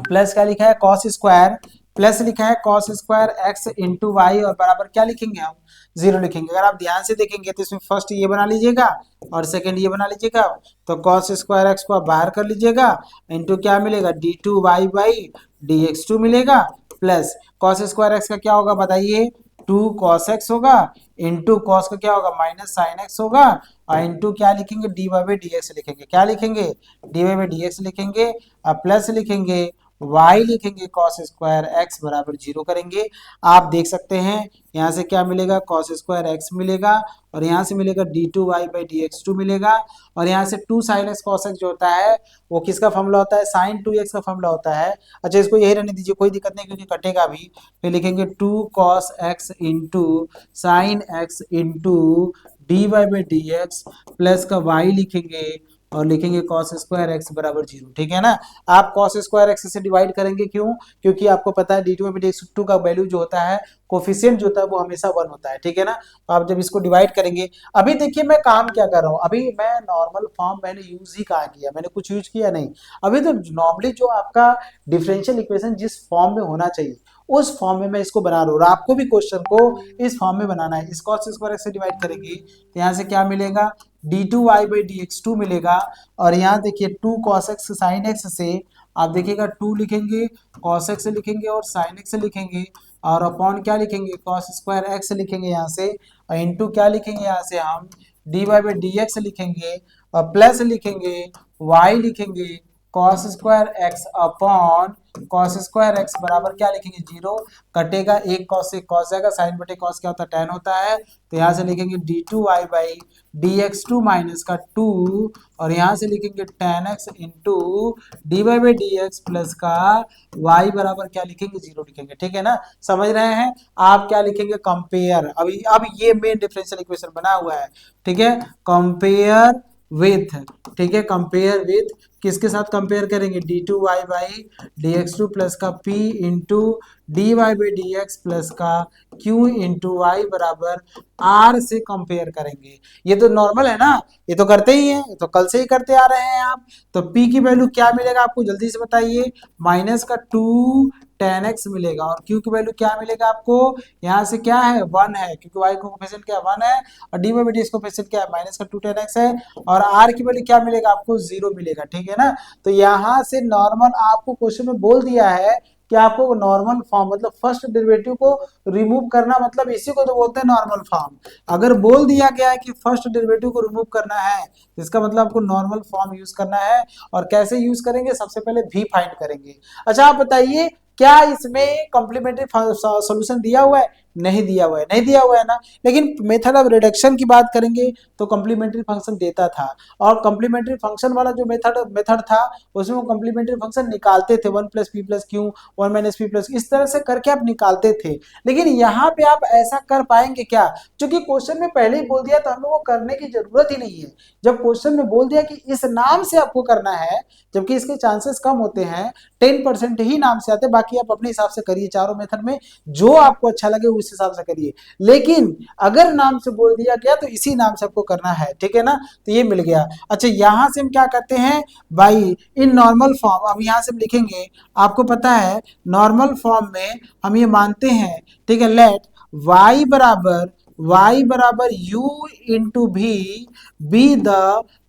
प्लस क्या लिखा है कॉस स्क्वायर, प्लस लिखा है cos square x into y, और बराबर क्या लिखेंगे हम 0 लिखेंगे। अगर आप ध्यान से देखेंगे तो इसमें फर्स्ट ये बना लीजिएगा और सेकंड ये बना लीजिएगा, तो कॉस स्क्वायर एक्स को आप बाहर कर लीजिएगा, इंटू क्या मिलेगा d two y by d x two मिलेगा, प्लस कॉस स्क्वायर एक्स का क्या होगा बताइए 2 कॉस एक्स होगा, इंटू कॉस का क्या होगा माइनस साइन एक्स होगा, और इंटू क्या लिखेंगे d y by d x लिखेंगे, क्या लिखेंगे d y by d x लिखेंगे, और प्लस लिखेंगे y लिखेंगे कॉस स्क्वायर x बराबर 0 करेंगे। आप देख सकते हैं यहाँ से क्या मिलेगा कॉस स्क्वायर x मिलेगा, और यहाँ से मिलेगा d two y by d x two मिलेगा, और यहाँ से 2 साइन एक्स कॉस एक्स जो होता है वो किसका फॉर्मूला होता है साइन 2x का फॉर्मूला होता है। अच्छा इसको यही रहने दीजिए, कोई दिक्कत नहीं क्योंकि कटेगा भी। फिर लिखेंगे 2 cos x into sine x into d y by d x plus का y लिखेंगे, और लिखेंगे cos स्क्वायर एक्स बराबर 0, ठीक है ना। आप cos स्क्वायर एक्स से डिवाइड करेंगे, क्यों, क्योंकि आपको पता है d two d x two का वैल्यू जो होता है कोफिशिएंट जो होता है वो हमेशा 1 होता है, ठीक है ना। तो आप जब इसको डिवाइड करेंगे, अभी देखिए मैं काम क्या कर रहा हूँ, अभी मैं नॉर्मल फॉर्म मैंने यूज ही कहाँ किया, मैंने कुछ यूज किया नहीं। अभी तो नॉर्मली जो आपका डिफरेंशियल इक्वेशन जिस फॉर्म में होना चाहिए उस फॉर्म में मैं इसको बना रहा हूँ, और आपको भी क्वेश्चन को इस फॉर्म में बनाना है। इस cos स्क्वायर एक्स से डिवाइड करेंगे तो यहाँ से क्या मिलेगा d two y by d x two मिलेगा, और यहाँ देखिए 2 cos एक्स साइन एक्स से आप देखिएगा 2 लिखेंगे cos एक्स लिखेंगे और साइन एक्स लिखेंगे, और अपॉन क्या लिखेंगे cos स्क्वायर एक्स लिखेंगे यहाँ से, और इंटू क्या लिखेंगे यहाँ से हम d y by d x लिखेंगे, और प्लस लिखेंगे y लिखेंगे cos square x upon cos square x बराबर क्या लिखेंगे 0, कटेगा एक cos से cos जाएगा, साइन बटे cos क्या होता है tan होता है, तो यहाँ से लिखेंगे d two y by d x two minus का 2, और यहाँ से लिखेंगे tan x into d y by d x plus का y बराबर क्या लिखेंगे 0 लिखेंगे, ठीक है ना। समझ रहे हैं आप, क्या लिखेंगे कंपेयर, अभी अब ये मेन डिफरेंशियल इक्वेशन बना हुआ है, ठीक है, कंपेयर विथ, ठीक है, कंपेयर विथ किसके साथ कंपेयर करेंगे, d2y बाई dx2 प्लस का p into dy by dx plus का q इंटू वाई बराबर r से कंपेयर करेंगे। ये तो नॉर्मल है ना, ये तो करते ही हैं, ये तो कल से ही करते आ रहे हैं आप। तो p की वैल्यू क्या मिलेगा आपको जल्दी से बताइए, माइनस का 2 tan x मिलेगा, और q की वैल्यू क्या मिलेगा आपको, यहाँ से क्या है 1 है, क्योंकि y को कोफिशिएंट क्या 1 है, और डी बाई डी इसको कोफिशिएंट क्या है माइनस का 2 tan x है, और r की वैल्यू क्या मिलेगा आपको 0 मिलेगा, ठीक है ना। तो यहाँ से नॉर्मल आपको क्वेश्चन में बोल दिया है कि आपको नॉर्मल फॉर्म मतलब फर्स्ट डेरिवेटिव को रिमूव करना, मतलब इसी को तो बोलते हैं नॉर्मल फॉर्म। अगर बोल दिया गया है कि फर्स्ट डेरिवेटिव को रिमूव करना है, इसका मतलब आपको नॉर्मल फॉर्म यूज करना है। और कैसे यूज करेंगे, सबसे पहले v फाइंड करेंगे। अच्छा आप बताइए, क्या इसमें कॉम्प्लीमेंट्री सॉल्यूशन दिया हुआ है, नहीं दिया हुआ है, नहीं दिया हुआ है ना। लेकिन मेथड ऑफ रिडक्शन की बात करेंगे तो कॉम्प्लीमेंट्री फंक्शन देता था, और कॉम्प्लीमेंट्री फंक्शन वाला जो मेथड था उसमें वो कॉम्प्लीमेंट्री फंक्शन निकालते थे, 1 plus p plus Q 1 minus p plus, इस तरह से करके आप निकालते थे। लेकिन यहाँ पे आप ऐसा कर पाएंगे क्या, क्योंकि क्वेश्चन में पहले ही बोल दिया तो हमें वो करने की जरूरत ही नहीं है। जब क्वेश्चन में बोल दिया कि इस नाम से आपको करना है, जबकि इसके चांसेस कम होते हैं, 10% ही नाम से आते, बाकी आप अपने हिसाब से करिए, चारों मेथड में जो आपको अच्छा लगे उस हिसाब से करिए। लेकिन अगर नाम से बोल दिया गया तो इसी नाम से आपको करना है, ठीक है ना। तो ये मिल गया। अच्छा यहां से हम क्या करते हैं भाई, इन नॉर्मल फॉर्म, अब यहां से हम लिखेंगे, आपको पता है नॉर्मल फॉर्म में हम ये मानते हैं, ठीक है, लेट y बराबर u इंटू भी बी द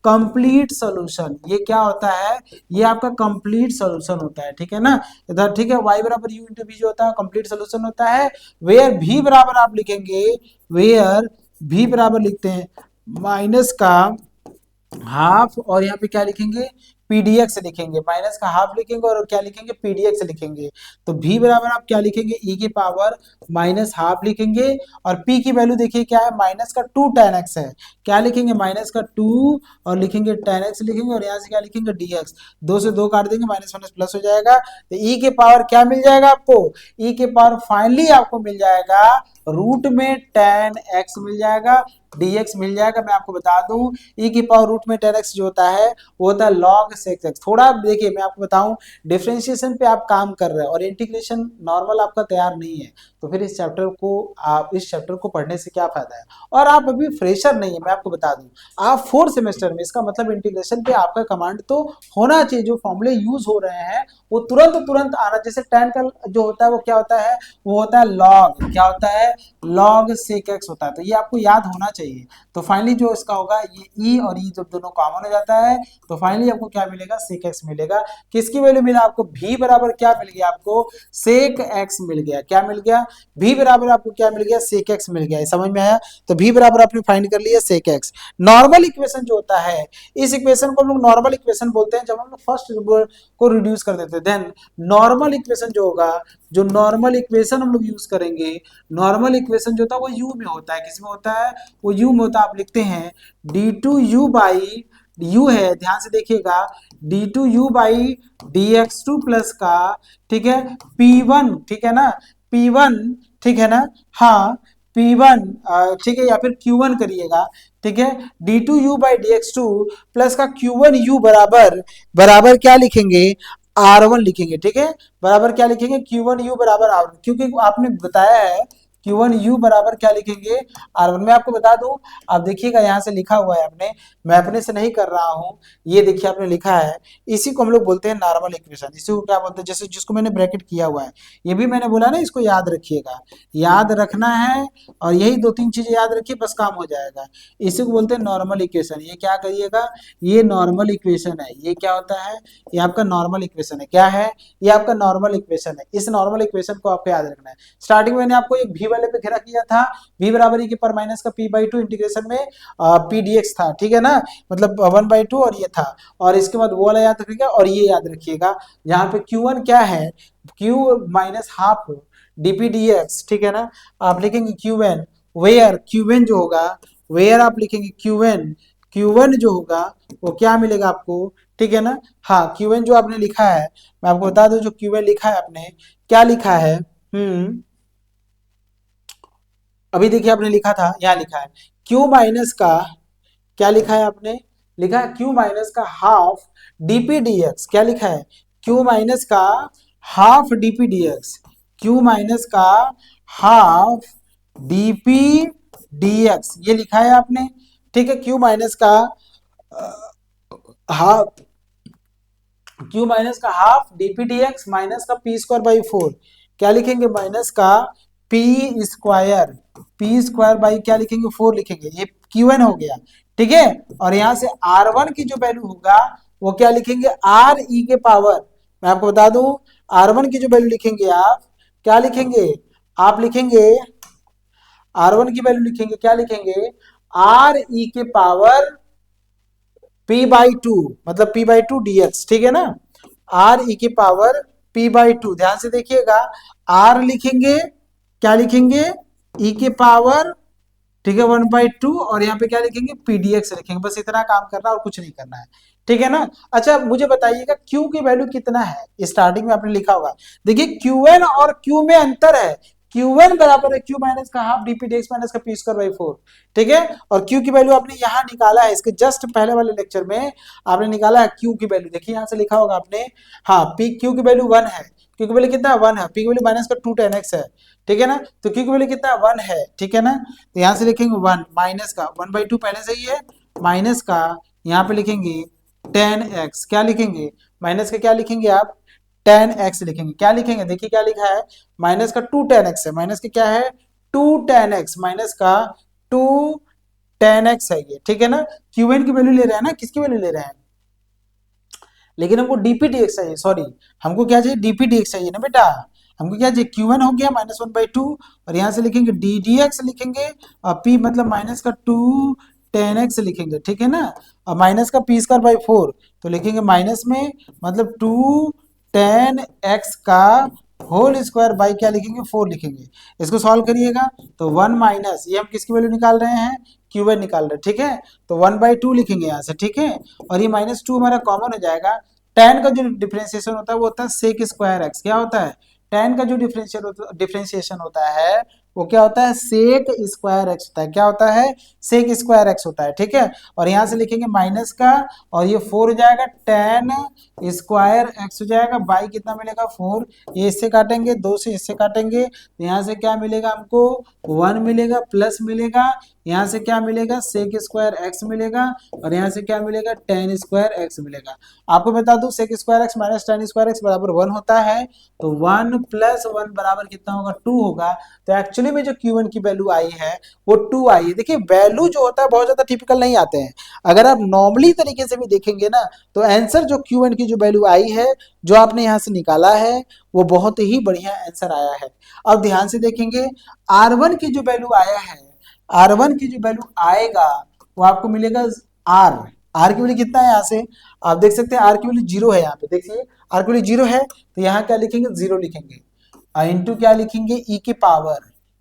कंप्लीट सॉल्यूशन। ये क्या होता है, ये आपका कंप्लीट सॉल्यूशन होता है, ठीक है ना। इधर ठीक है, y बराबर u इंटू भी जो होता है कंप्लीट सॉल्यूशन होता है। वेयर v बराबर आप लिखेंगे, वेयर v बराबर लिखते हैं माइनस का हाफ, और यहाँ पे क्या लिखेंगे पीडीएक्स लिखेंगे, माइनस का हाफ लिखेंगे और क्या लिखेंगे पीडीएक्स लिखेंगे। तो v बराबर आप क्या लिखेंगे e की पावर माइनस हाफ लिखेंगे, और p की वैल्यू देखिए क्या है माइनस का 2 tan x है, क्या लिखेंगे माइनस का 2 और लिखेंगे tan x लिखेंगे, और यहाँ से क्या लिखेंगे dx, 2 से 2 काट देंगे, माइनस माइनस प्लस हो जाएगा। तो e के पावर क्या मिल जाएगा आपको, e के पावर फाइनली आपको मिल जाएगा रूट में tan x मिल जाएगा, dx मिल जाएगा। मैं आपको बता दूं e की पावर रूट में tan x जो होता है वो होता है log sec x। थोड़ा देखिए मैं आपको बताऊं, डिफरेंशिएशन पे आप काम कर रहे हैं और इंटीग्रेशन नॉर्मल आपका तैयार नहीं है, तो फिर इस चैप्टर को पढ़ने से क्या फायदा है। और आप अभी फ्रेशर नहीं है, मैं आपको बता दूं, आप 4th सेमेस्टर में, इसका मतलब इंटीग्रेशन पे आपका कमांड तो होना चाहिए। जो फॉर्मूले यूज हो रहे हैं वो तुरंत आना, जैसे tan का जो होता है वो क्या होता है, वो होता है log, क्या होता है log sec x होता है। तो ये आपको याद होना चाहिए। तो फाइनली जो इसका होगा ये e और e जब दोनों कॉमन हो जाता है तो फाइनली आपको क्या मिलेगा sec x मिलेगा। किसकी वैल्यू मिला आपको, v बराबर क्या मिल गया आपको sec x मिल गया, क्या मिल गया v बराबर आपको क्या मिल गया sec x मिल गया। समझ में आया। तो v बराबर आपने फाइंड कर लिया sec x। नॉर्मल इक्वेशन जो होता है, इस इक्वेशन को हम लोग नॉर्मल इक्वेशन बोलते हैं जब हम लोग फर्स्ट को रिड्यूस कर देते हैं। देन नॉर्मल इक्वेशन जो होगा, जो नॉर्मल इक्वेशन हम लोग यूज करेंगे, नॉर्मल इक्वेशन जो होता है वो u में होता है, किस में होता है, वो u में होता है। आप लिखते हैं d2u बाई u है, ध्यान से देखिएगा, d2u बाई dx2 प्लस का, ठीक है, p1, ठीक है ना, p1, ठीक है ना, हाँ P1, ठीक है, या फिर Q1 करिएगा, ठीक है, d2u बाई dx2 प्लस का Q1u बराबर बराबर क्या लिखेंगे R1 लिखेंगे, ठीक है, बराबर क्या लिखेंगे Q1u बराबर R1, क्योंकि आपने बताया है Q1u बराबर क्या लिखेंगे R1। मैं आपको बता दूं, आप देखिएगा यहाँ से लिखा हुआ है आपने, मैं अपने से नहीं कर रहा हूँ, ये देखिए आपने लिखा है, इसी को हम लोग बोलते हैं नॉर्मल इक्वेशन। इसी को क्या बोलते हैं, जैसे जिसको मैंने ब्रैकेट किया हुआ है, ये भी मैंने बोला ना, इसको याद रखिएगा, याद रखना है, और यही 2-3 चीजें याद रखिए बस काम हो जाएगा। इसी को बोलते हैं नॉर्मल इक्वेशन। ये क्या करिएगा, ये नॉर्मल इक्वेशन है, ये क्या होता है, ये आपका नॉर्मल इक्वेशन है, क्या है, ये आपका नॉर्मल इक्वेशन है। इस नॉर्मल इक्वेशन को आपको याद रखना है। स्टार्टिंग में मैंने आपको एक v वाले पे घेरा किया था, v बराबर e की पावर माइनस का p/2 इंटीग्रेशन में p dx था, ठीक है ना, मतलब 1/2 और ये था, और इसके बाद वो वाला याद रखिएगा, और ये याद रखिएगा यहाँ पे q1 क्या है, q minus half dp dx, ठीक है ना। आप लिखेंगे qn, वेयर qn जो होगा, वेयर आप लिखेंगे q1 जो होगा वो क्या मिलेगा आपको, ठीक है ना। हाँ qn जो आपने लिखा है, मैं आपको बता दूं, जो qn लिखा है आपने, क्या लिखा है, अभी देखिए आपने लिखा था, यहाँ लिखा है q माइनस का, क्या लिखा है आपने लिखा है क्यू माइनस का हाफ डीपी डीएक्स। क्या लिखा है? क्यू माइनस का half d p d x, q minus का हाफ डीपी डीएक्स, ये लिखा है आपने। ठीक है, क्यू माइनस का हाफ, क्यू माइनस का हाफ डीपी डीएक्स माइनस का पी स्क्वायर बाई 4। क्या लिखेंगे? माइनस का p square, p square by क्या लिखेंगे? 4 लिखेंगे। ये क्यू एन हो गया। ठीक है, और यहां से आर वन की जो वैल्यू होगा वो क्या लिखेंगे? आर ई के पावर, मैं आपको बता दूं, आर वन की जो वैल्यू लिखेंगे आप, क्या लिखेंगे? आप लिखेंगे आर वन की वैल्यू लिखेंगे, क्या लिखेंगे? आर ई के पावर पी बाई टू, मतलब P by two d x. ठीक है ना, आर ई की पावर पी बाई टू। ध्यान से देखिएगा, आर लिखेंगे, क्या लिखेंगे? ई के पावर, ठीक है, 1/2, और यहाँ पे क्या लिखेंगे? पीडीएक्स लिखेंगे। बस इतना काम करना और कुछ नहीं करना है। ठीक है ना। अच्छा मुझे बताइएगा क्यू की वैल्यू कितना है? स्टार्टिंग में आपने लिखा होगा, देखिए क्यू एन और क्यू में अंतर है। क्यू एन बराबर है क्यू माइनस का हाफ डीपी डीएक्स माइनस का पी स्क्वायर बाई 4। ठीक है, और क्यू की वैल्यू आपने यहाँ निकाला है, इसके जस्ट पहले वाले लेक्चर में आपने निकाला है क्यू की वैल्यू। देखिए यहाँ से लिखा होगा आपने, हाँ, पी क्यू की वैल्यू 1 है, क्यू की वैल्यू कितना है? 1 है, पी की वैल्यू माइनस का 2 tan x है। ठीक है ना, तो क्यू की वैल्यू कितना है? 1 है। ठीक है ना, तो यहाँ से लिखेंगे 1 माइनस का 1/2 पहले से ही है, माइनस का यहाँ पे लिखेंगे tan x। क्या लिखेंगे? माइनस का क्या लिखेंगे आप? tan x लिखेंगे। क्या लिखेंगे? देखिए क्या लिखा है, माइनस का 2 tan x है, माइनस का क्या है? 2 tan x, माइनस का 2 tan x है ये। ठीक है ना, क्यूएन की वैल्यू ले रहे हैं ना, किसकी वैल्यू ले रहे हैं? लेकिन हमको डीपीडीएक्स चाहिए, सॉरी, हमको क्या चाहिए? डीपीडीएक्स चाहिए ना बेटा। हमको क्या चाहिए? क्यू1 हो गया -1/2, और यहाँ से लिखेंगे डी डी एक्स लिखेंगे, और पी मतलब माइनस का 2 tan x लिखेंगे। ठीक है ना, और माइनस का पी स्क्वायर बाई 4, तो लिखेंगे माइनस में मतलब 2 tan x का होल स्क्वायर बाई क्या लिखेंगे? 4 लिखेंगे। इसको सॉल्व करिएगा तो 1 माइनस, ये हम किसकी वैल्यू निकाल रहे हैं? क्यू1 निकाल रहे हैं। ठीक है, तो 1/2 लिखेंगे यहाँ से। ठीक है, और ये -2 हमारा कॉमन हो जाएगा। tan का जो डिफरेंशिएशन होता है वो होता है सेक स्क्वायर एक्स। क्या होता है? tan का जो डिफरेंशिएशन होता है वो क्या होता है? सेक स्क्वायर एक्स होता है। क्या होता है? सेक स्क्वायर एक्स होता है। ठीक है, और यहाँ से लिखेंगे माइनस का, और ये 4 हो जाएगा, tan स्क्वायर एक्स हो जाएगा, बाई कितना मिलेगा? 4। ये इससे काटेंगे, 2 से इससे काटेंगे, तो यहाँ से क्या मिलेगा हमको? 1 मिलेगा, प्लस मिलेगा, यहाँ से क्या मिलेगा? सेक स्क्वायर एक्स मिलेगा, और यहाँ से क्या मिलेगा? tan स्क्वायर एक्स मिलेगा। आपको बता दूं sec square x minus tan square x बराबर 1 होता है, तो 1 + 1 बराबर कितना होगा? 2 होगा। तो एक्चुअली में जो Q1 की वैल्यू आई है वो 2 आई है। देखिए वैल्यू जो होता है बहुत ज्यादा टिपिकल नहीं आते हैं, अगर आप नॉर्मली तरीके से भी देखेंगे ना तो आंसर जो Q1 की जो वैल्यू आई है, जो आपने यहाँ से निकाला है, वो बहुत ही बढ़िया आंसर आया है। अब ध्यान से देखेंगे R1 की जो वैल्यू आया है, R1 की जो वैल्यू आएगा वो आपको मिलेगा आर की वैल्यू कितना है? यहाँ से आप देख सकते हैं आर की वैल्यू 0 है। यहाँ पे देखिए आर की वैल्यू 0 है, तो यहाँ क्या लिखेंगे? 0 लिखेंगे, इंटू क्या लिखेंगे? ई की पावर,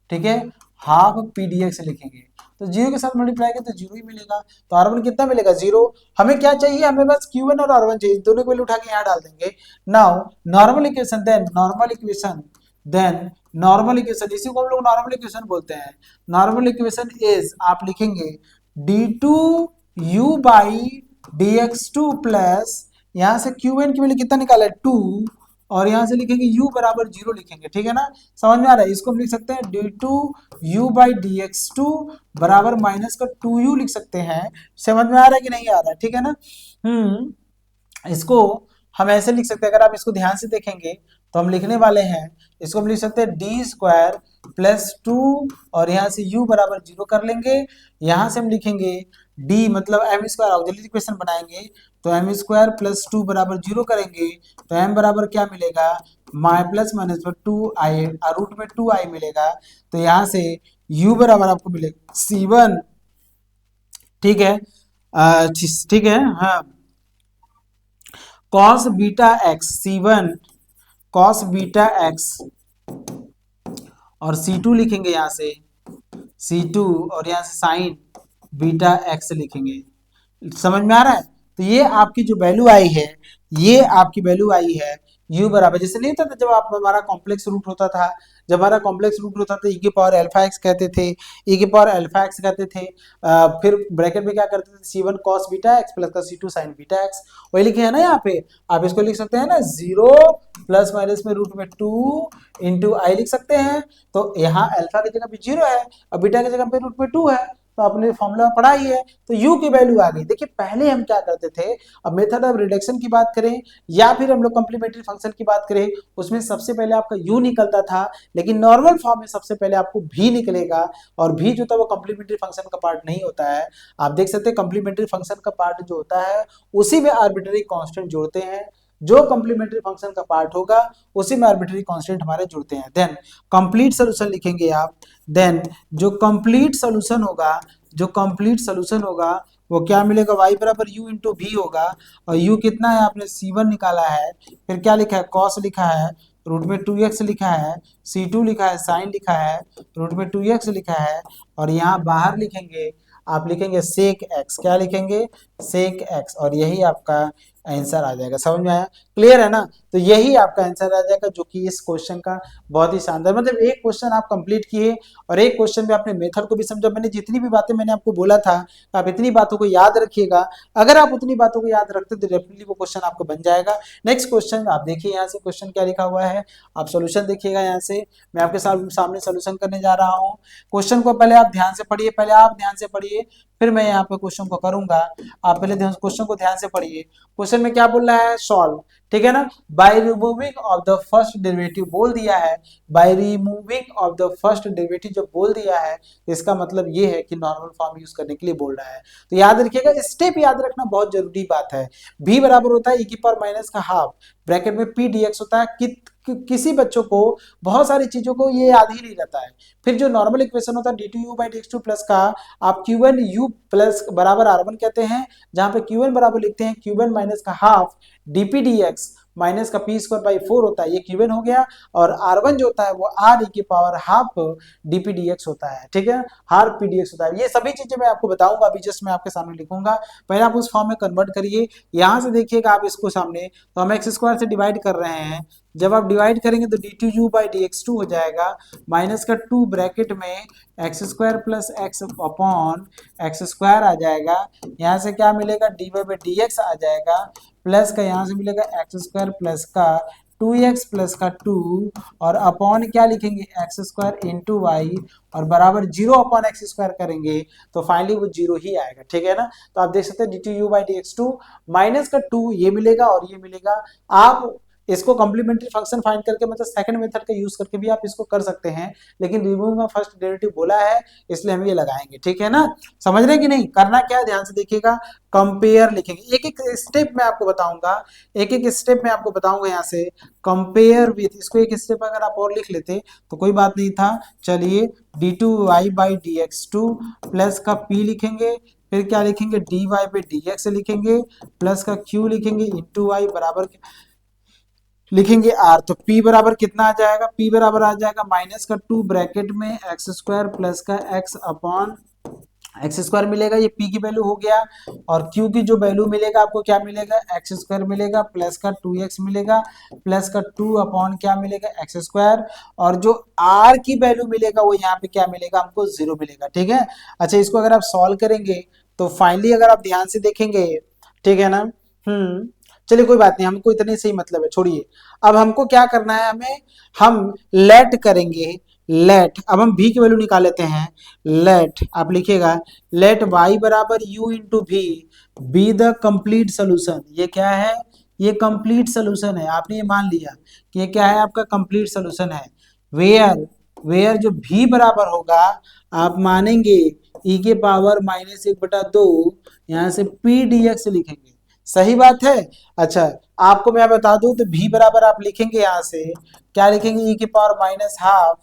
ठीक है, हाफ पीडीएक्स लिखेंगे, तो 0 के साथ मल्टीप्लाई करें तो 0 ही मिलेगा। तो R1 कितना मिलेगा? 0। हमें क्या चाहिए? हमें बस Q1 और R1 चाहिए, दोनों को वैल्यू उठा के यहाँ डाल देंगे। Now normal equation, then normal equation, इसी को हम लोग नॉर्मल इक्वेशन बोलते हैं। नॉर्मल इक्वेशन इज, आप लिखेंगे d2u बाई dx2 प्लस, यहाँ से Q1 की वैल्यू कितना निकाला है? 2, और यहां से लिखेंगे u बराबर 0 लिखेंगे। ठीक है ना, समझ में आ रहा है? इसको हम लिख सकते हैं d2u बाई dx2 बराबर माइनस का 2u लिख सकते हैं। समझ में आ रहा है कि नहीं आ रहा है? ठीक है ना, इसको हम ऐसे लिख सकते हैं, अगर आप इसको ध्यान से देखेंगे तो हम लिखने वाले हैं, इसको हम लिख सकते हैं डी स्क्वायर प्लस 2, और यहाँ से u बराबर 0 कर लेंगे, यहाँ से हम लिखेंगे d मतलब एम स्क्वायर, जल्दी इक्वेशन बनाएंगे तो एम स्क्वायर प्लस 2 बराबर 0 करेंगे, तो m बराबर क्या मिलेगा? प्लस माइनस में 2i, रूट में 2i मिलेगा, तो यहाँ से u बराबर आपको मिलेगा C1। ठीक है, ठीक है, हाँ, cos beta x C1 cos beta x, और C2 लिखेंगे यहाँ से C2, और यहाँ से साइन बीटा एक्स लिखेंगे। समझ में आ रहा है? तो ये आपकी जो वैल्यू आई है, ये आपकी वैल्यू आई है u बराबर, जैसे नहीं होता था जब आप हमारा कॉम्प्लेक्स रूट होता था, जब हमारा कॉम्प्लेक्स रूट होता था e की पावर अल्फा एक्स कहते थे, e की पावर अल्फा एक्स कहते थे, फिर ब्रैकेट में क्या करते थे, c1 cos beta x plus का c2 sin बीटा एक्स, वही लिखे है ना यहाँ पे। आप इसको लिख सकते हैं ना 0 प्लस माइनस में रूट में 2 इंटू आई लिख सकते हैं। तो यहाँ अल्फा की जगह पे 0 है और बीटा की जगह पे रूट में 2 है, तो आपने फॉर्मूला पढ़ा ही है, तो u की वैल्यू आ गई। देखिए पहले हम क्या करते थे, अब मेथड ऑफ रिडक्शन की बात करें या फिर हम लोग कॉम्प्लीमेंट्री फंक्शन की बात करें, उसमें सबसे पहले आपका u निकलता था, लेकिन नॉर्मल फॉर्म में सबसे पहले आपको v निकलेगा, और v जो था वो कॉम्प्लीमेंट्री फंक्शन का पार्ट नहीं होता है। आप देख सकते हैं कॉम्प्लीमेंट्री फंक्शन का पार्ट जो होता है उसी में आर्बिट्ररी कांस्टेंट जोड़ते हैं, जो कॉम्प्लीमेंट्री फंक्शन का पार्ट होगा उसी में आर्बिट्ररी कांस्टेंट हमारे जुड़ते हैं। देन कंप्लीट सोल्यूशन लिखेंगे आप, देन जो कंप्लीट सोल्यूशन होगा, जो कंप्लीट सोल्यूशन होगा वो क्या मिलेगा, y बराबर u इंटू वी होगा, और u कितना है आपने c1 निकाला है, फिर क्या लिखा है cos लिखा है, रूट में 2x लिखा है, c2 लिखा है, sin लिखा है, रूट में 2x लिखा है, और यहाँ बाहर लिखेंगे, आप लिखेंगे सेक x, क्या लिखेंगे सेक x, और यही आपका आंसर आ जाएगा। समझ में आया, क्लियर है ना। तो यही आपका आंसर आ जाएगा, जो कि इस क्वेश्चन का बहुत ही शानदार, मतलब एक क्वेश्चन आप कंप्लीट किए और एक क्वेश्चन में आपने मेथड को भी समझा। मैंने जितनी भी बातें मैंने आपको बोला था, आप इतनी बातों को याद रखिएगा। अगर आप उतनी बातों को याद रखते तो डेफिनेटली वो क्वेश्चन आपको बन जाएगा। नेक्स्ट क्वेश्चन आप देखिए, यहाँ से क्वेश्चन क्या लिखा हुआ है, आप सोल्यूशन देखिएगा। यहाँ से मैं आपके सामने सोल्यूशन करने जा रहा हूँ। क्वेश्चन को पहले आप ध्यान से पढ़िए, पहले आप ध्यान से पढ़िए, फिर मैं यहाँ पे क्वेश्चन को करूंगा। आप पहले क्वेश्चन को ध्यान से पढ़िए। क्वेश्चन में क्या बोल रहा है, सॉल्व, ठीक है ना। By removing of the first derivative बोल दिया है, by removing of the first derivative जब बोल दिया है, इसका मतलब ये है कि नॉर्मल फॉर्म यूज करने के लिए बोल रहा है। तो याद रखिएगा, स्टेप याद रखना बहुत जरूरी बात है। v बराबर होता है e की पावर माइनस का हाफ, ब्रैकेट में p dx होता है। किसी बच्चों को बहुत सारी चीजों को ये याद ही नहीं रहता है। फिर जो नॉर्मल इक्वेशन होता है d2u बाई dx2 प्लस का आप q1 u प्लस बराबर r1 कहते हैं, जहां पे q1 बराबर लिखते हैं q1 माइनस का हाफ dp dx माइनस का पी स्क्वायर बाई 4 होता है, ये q1 हो गया, और r1 जो होता है वो r e की पावर हाफ dp dx होता है, ठीक है, हाफ p dx होता है। ये सभी चीजें मैं आपको बताऊंगा, अभी जस्ट मैं आपके सामने लिखूंगा, पहले आप उस फॉर्म में कन्वर्ट करिए। यहां से देखिएगा आप इसको सामने, तो हम एक्स स्क्वायर से डिवाइड कर रहे हैं, जब आप डिवाइड करेंगे तो d2u बाई dx2 हो जाएगा, माइनस का 2 ब्रैकेट में x square plus x upon x square आ जाएगा, यहाँ से क्या मिलेगा dy बाई dx आ जाएगा, प्लस का यहाँ से मिलेगा एक्स स्क्वायर प्लस का 2x प्लस का 2, और अपॉन क्या लिखेंगे एक्स स्क्वायर इंटू वाई, और बराबर 0 अपॉन एक्स स्क्वायर करेंगे तो फाइनली वो 0 ही आएगा, ठीक है ना। तो आप देख सकते हैं d2u बाई dx2 माइनस का 2 ये मिलेगा और ये मिलेगा। आप इसको कॉम्प्लीमेंट्री फंक्शन फाइंड करके, मतलब सेकंड मेथड का यूज करके भी आप इसको कर सकते हैं, लेकिन रिमूव में फर्स्ट डेरिवेटिव बोला है इसलिए हम ये लगाएंगे, ठीक है ना। समझ रहे हैं कि नहीं, करना क्या है ध्यान से देखिएगा, कंपेयर लिखेंगे, एक एक स्टेप में आपको बताऊंगा, एक एक स्टेप में आपको बताऊंगा। यहाँ से कंपेयर विथ, इसको एक स्टेप अगर आप और लिख लेते तो कोई बात नहीं था। चलिए d2y बाई dx2 प्लस का p लिखेंगे, फिर क्या लिखेंगे dy बाई dx लिखेंगे, प्लस का q लिखेंगे इंटू y बराबर लिखेंगे r। तो p बराबर कितना आ जाएगा, p बराबर आ जाएगा माइनस का 2 ब्रैकेट में एक्स स्क्वायर प्लस का x अपॉन एक्स स्क्वायर मिलेगा, ये p की वैल्यू हो गया, और q की जो वैल्यू मिलेगा आपको क्या मिलेगा एक्स स्क्वायर मिलेगा, प्लस का 2x मिलेगा, प्लस का 2 अपॉन क्या मिलेगा एक्स स्क्वायर, और जो r की वैल्यू मिलेगा वो यहाँ पे क्या मिलेगा हमको 0 मिलेगा, ठीक है। अच्छा, इसको अगर आप सॉल्व करेंगे तो फाइनली अगर आप ध्यान से देखेंगे, ठीक है ना, चलिए कोई बात नहीं, हमको इतने से ही मतलब है, छोड़िए। अब हमको क्या करना है, हम लेट करेंगे, लेट, अब हम v की वैल्यू निकाल लेते हैं। लेट आप लिखिएगा, लेट y बराबर u into v be the complete solution. ये क्या है, ये कंप्लीट सोल्यूशन है, आपने ये मान लिया कि ये क्या है आपका कंप्लीट सोल्यूशन है। वेयर वेयर जो v बराबर होगा आप मानेंगे e के पावर माइनस 1/2, यहाँ से p dx लिखेंगे, सही बात है। अच्छा, आपको मैं बता दूं तो v बराबर आप लिखेंगे, यहाँ से क्या लिखेंगे e की पावर माइनस हाफ,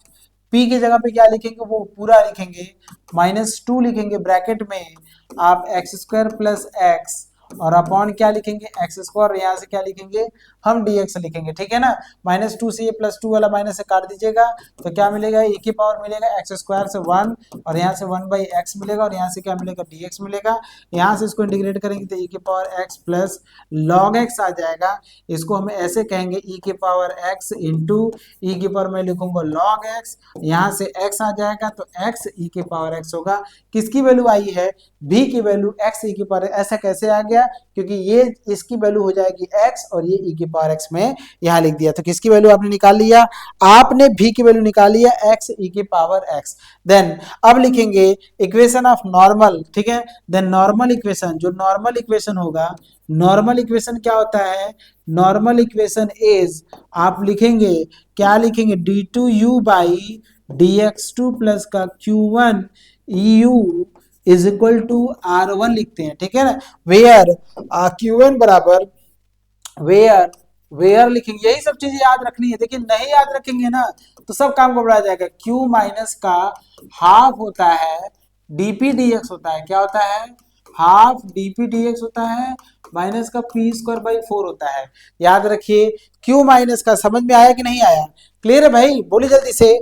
p की जगह पे क्या लिखेंगे वो पूरा लिखेंगे, -2 लिखेंगे ब्रैकेट में आप एक्स स्क्वायर प्लस एक्स, और अपॉन क्या लिखेंगे एक्स स्क्वायर, यहाँ से क्या लिखेंगे हम dx लिखेंगे, ठीक है ना। -2 से ये +2 वाला माइनस से काट दीजिएगा तो क्या मिलेगा, e की पावर मिलेगा x स्क्वायर से 1 और यहाँ से 1/x मिलेगा और यहाँ से क्या मिलेगा, dx मिलेगा। यहाँ से इसको इंटीग्रेट करेंगे तो e की power x plus log x आ जाएगा। इसको हम ऐसे कहेंगे e की पावर x इंटू e की पावर मैं लिखूंगा log x, यहाँ से x आ जाएगा तो x e की पावर x होगा। किसकी वैल्यू आई है, v की वैल्यू x e की पावर। ऐसा कैसे आ गया, क्योंकि ये इसकी वैल्यू हो जाएगी x और ये e की पावर x में यहाँ लिख दिया। तो किसकी वैल्यू आपने निकाल लिया, आपने v की वैल्यू निकाल लिया x e की पावर x। देन अब लिखेंगे इक्वेशन ऑफ नॉर्मल, ठीक है। देन नॉर्मल इक्वेशन, जो नॉर्मल इक्वेशन होगा, नॉर्मल इक्वेशन क्या होता है, नॉर्मल इक्वेशन इज, आप लिखेंगे क्या लिखेंगे, d2u बाई dx2 प्लस का q1 eu is equal to r1 लिखते हैं, ठीक है ना। वेयर q1 बराबर वेयर, वेयर लिखेंगे, यही सब चीजें याद रखनी है। देखिए नहीं याद रखेंगे ना तो सब काम गड़बड़ा जाएगा। q माइनस का हाफ होता है dp dx होता है, क्या होता है, हाफ dp dx होता है, माइनस का p स्क्वायर बाई 4 होता है। याद रखिए q माइनस का, समझ में आया कि नहीं आया, क्लियर है भाई, बोलिए जल्दी से,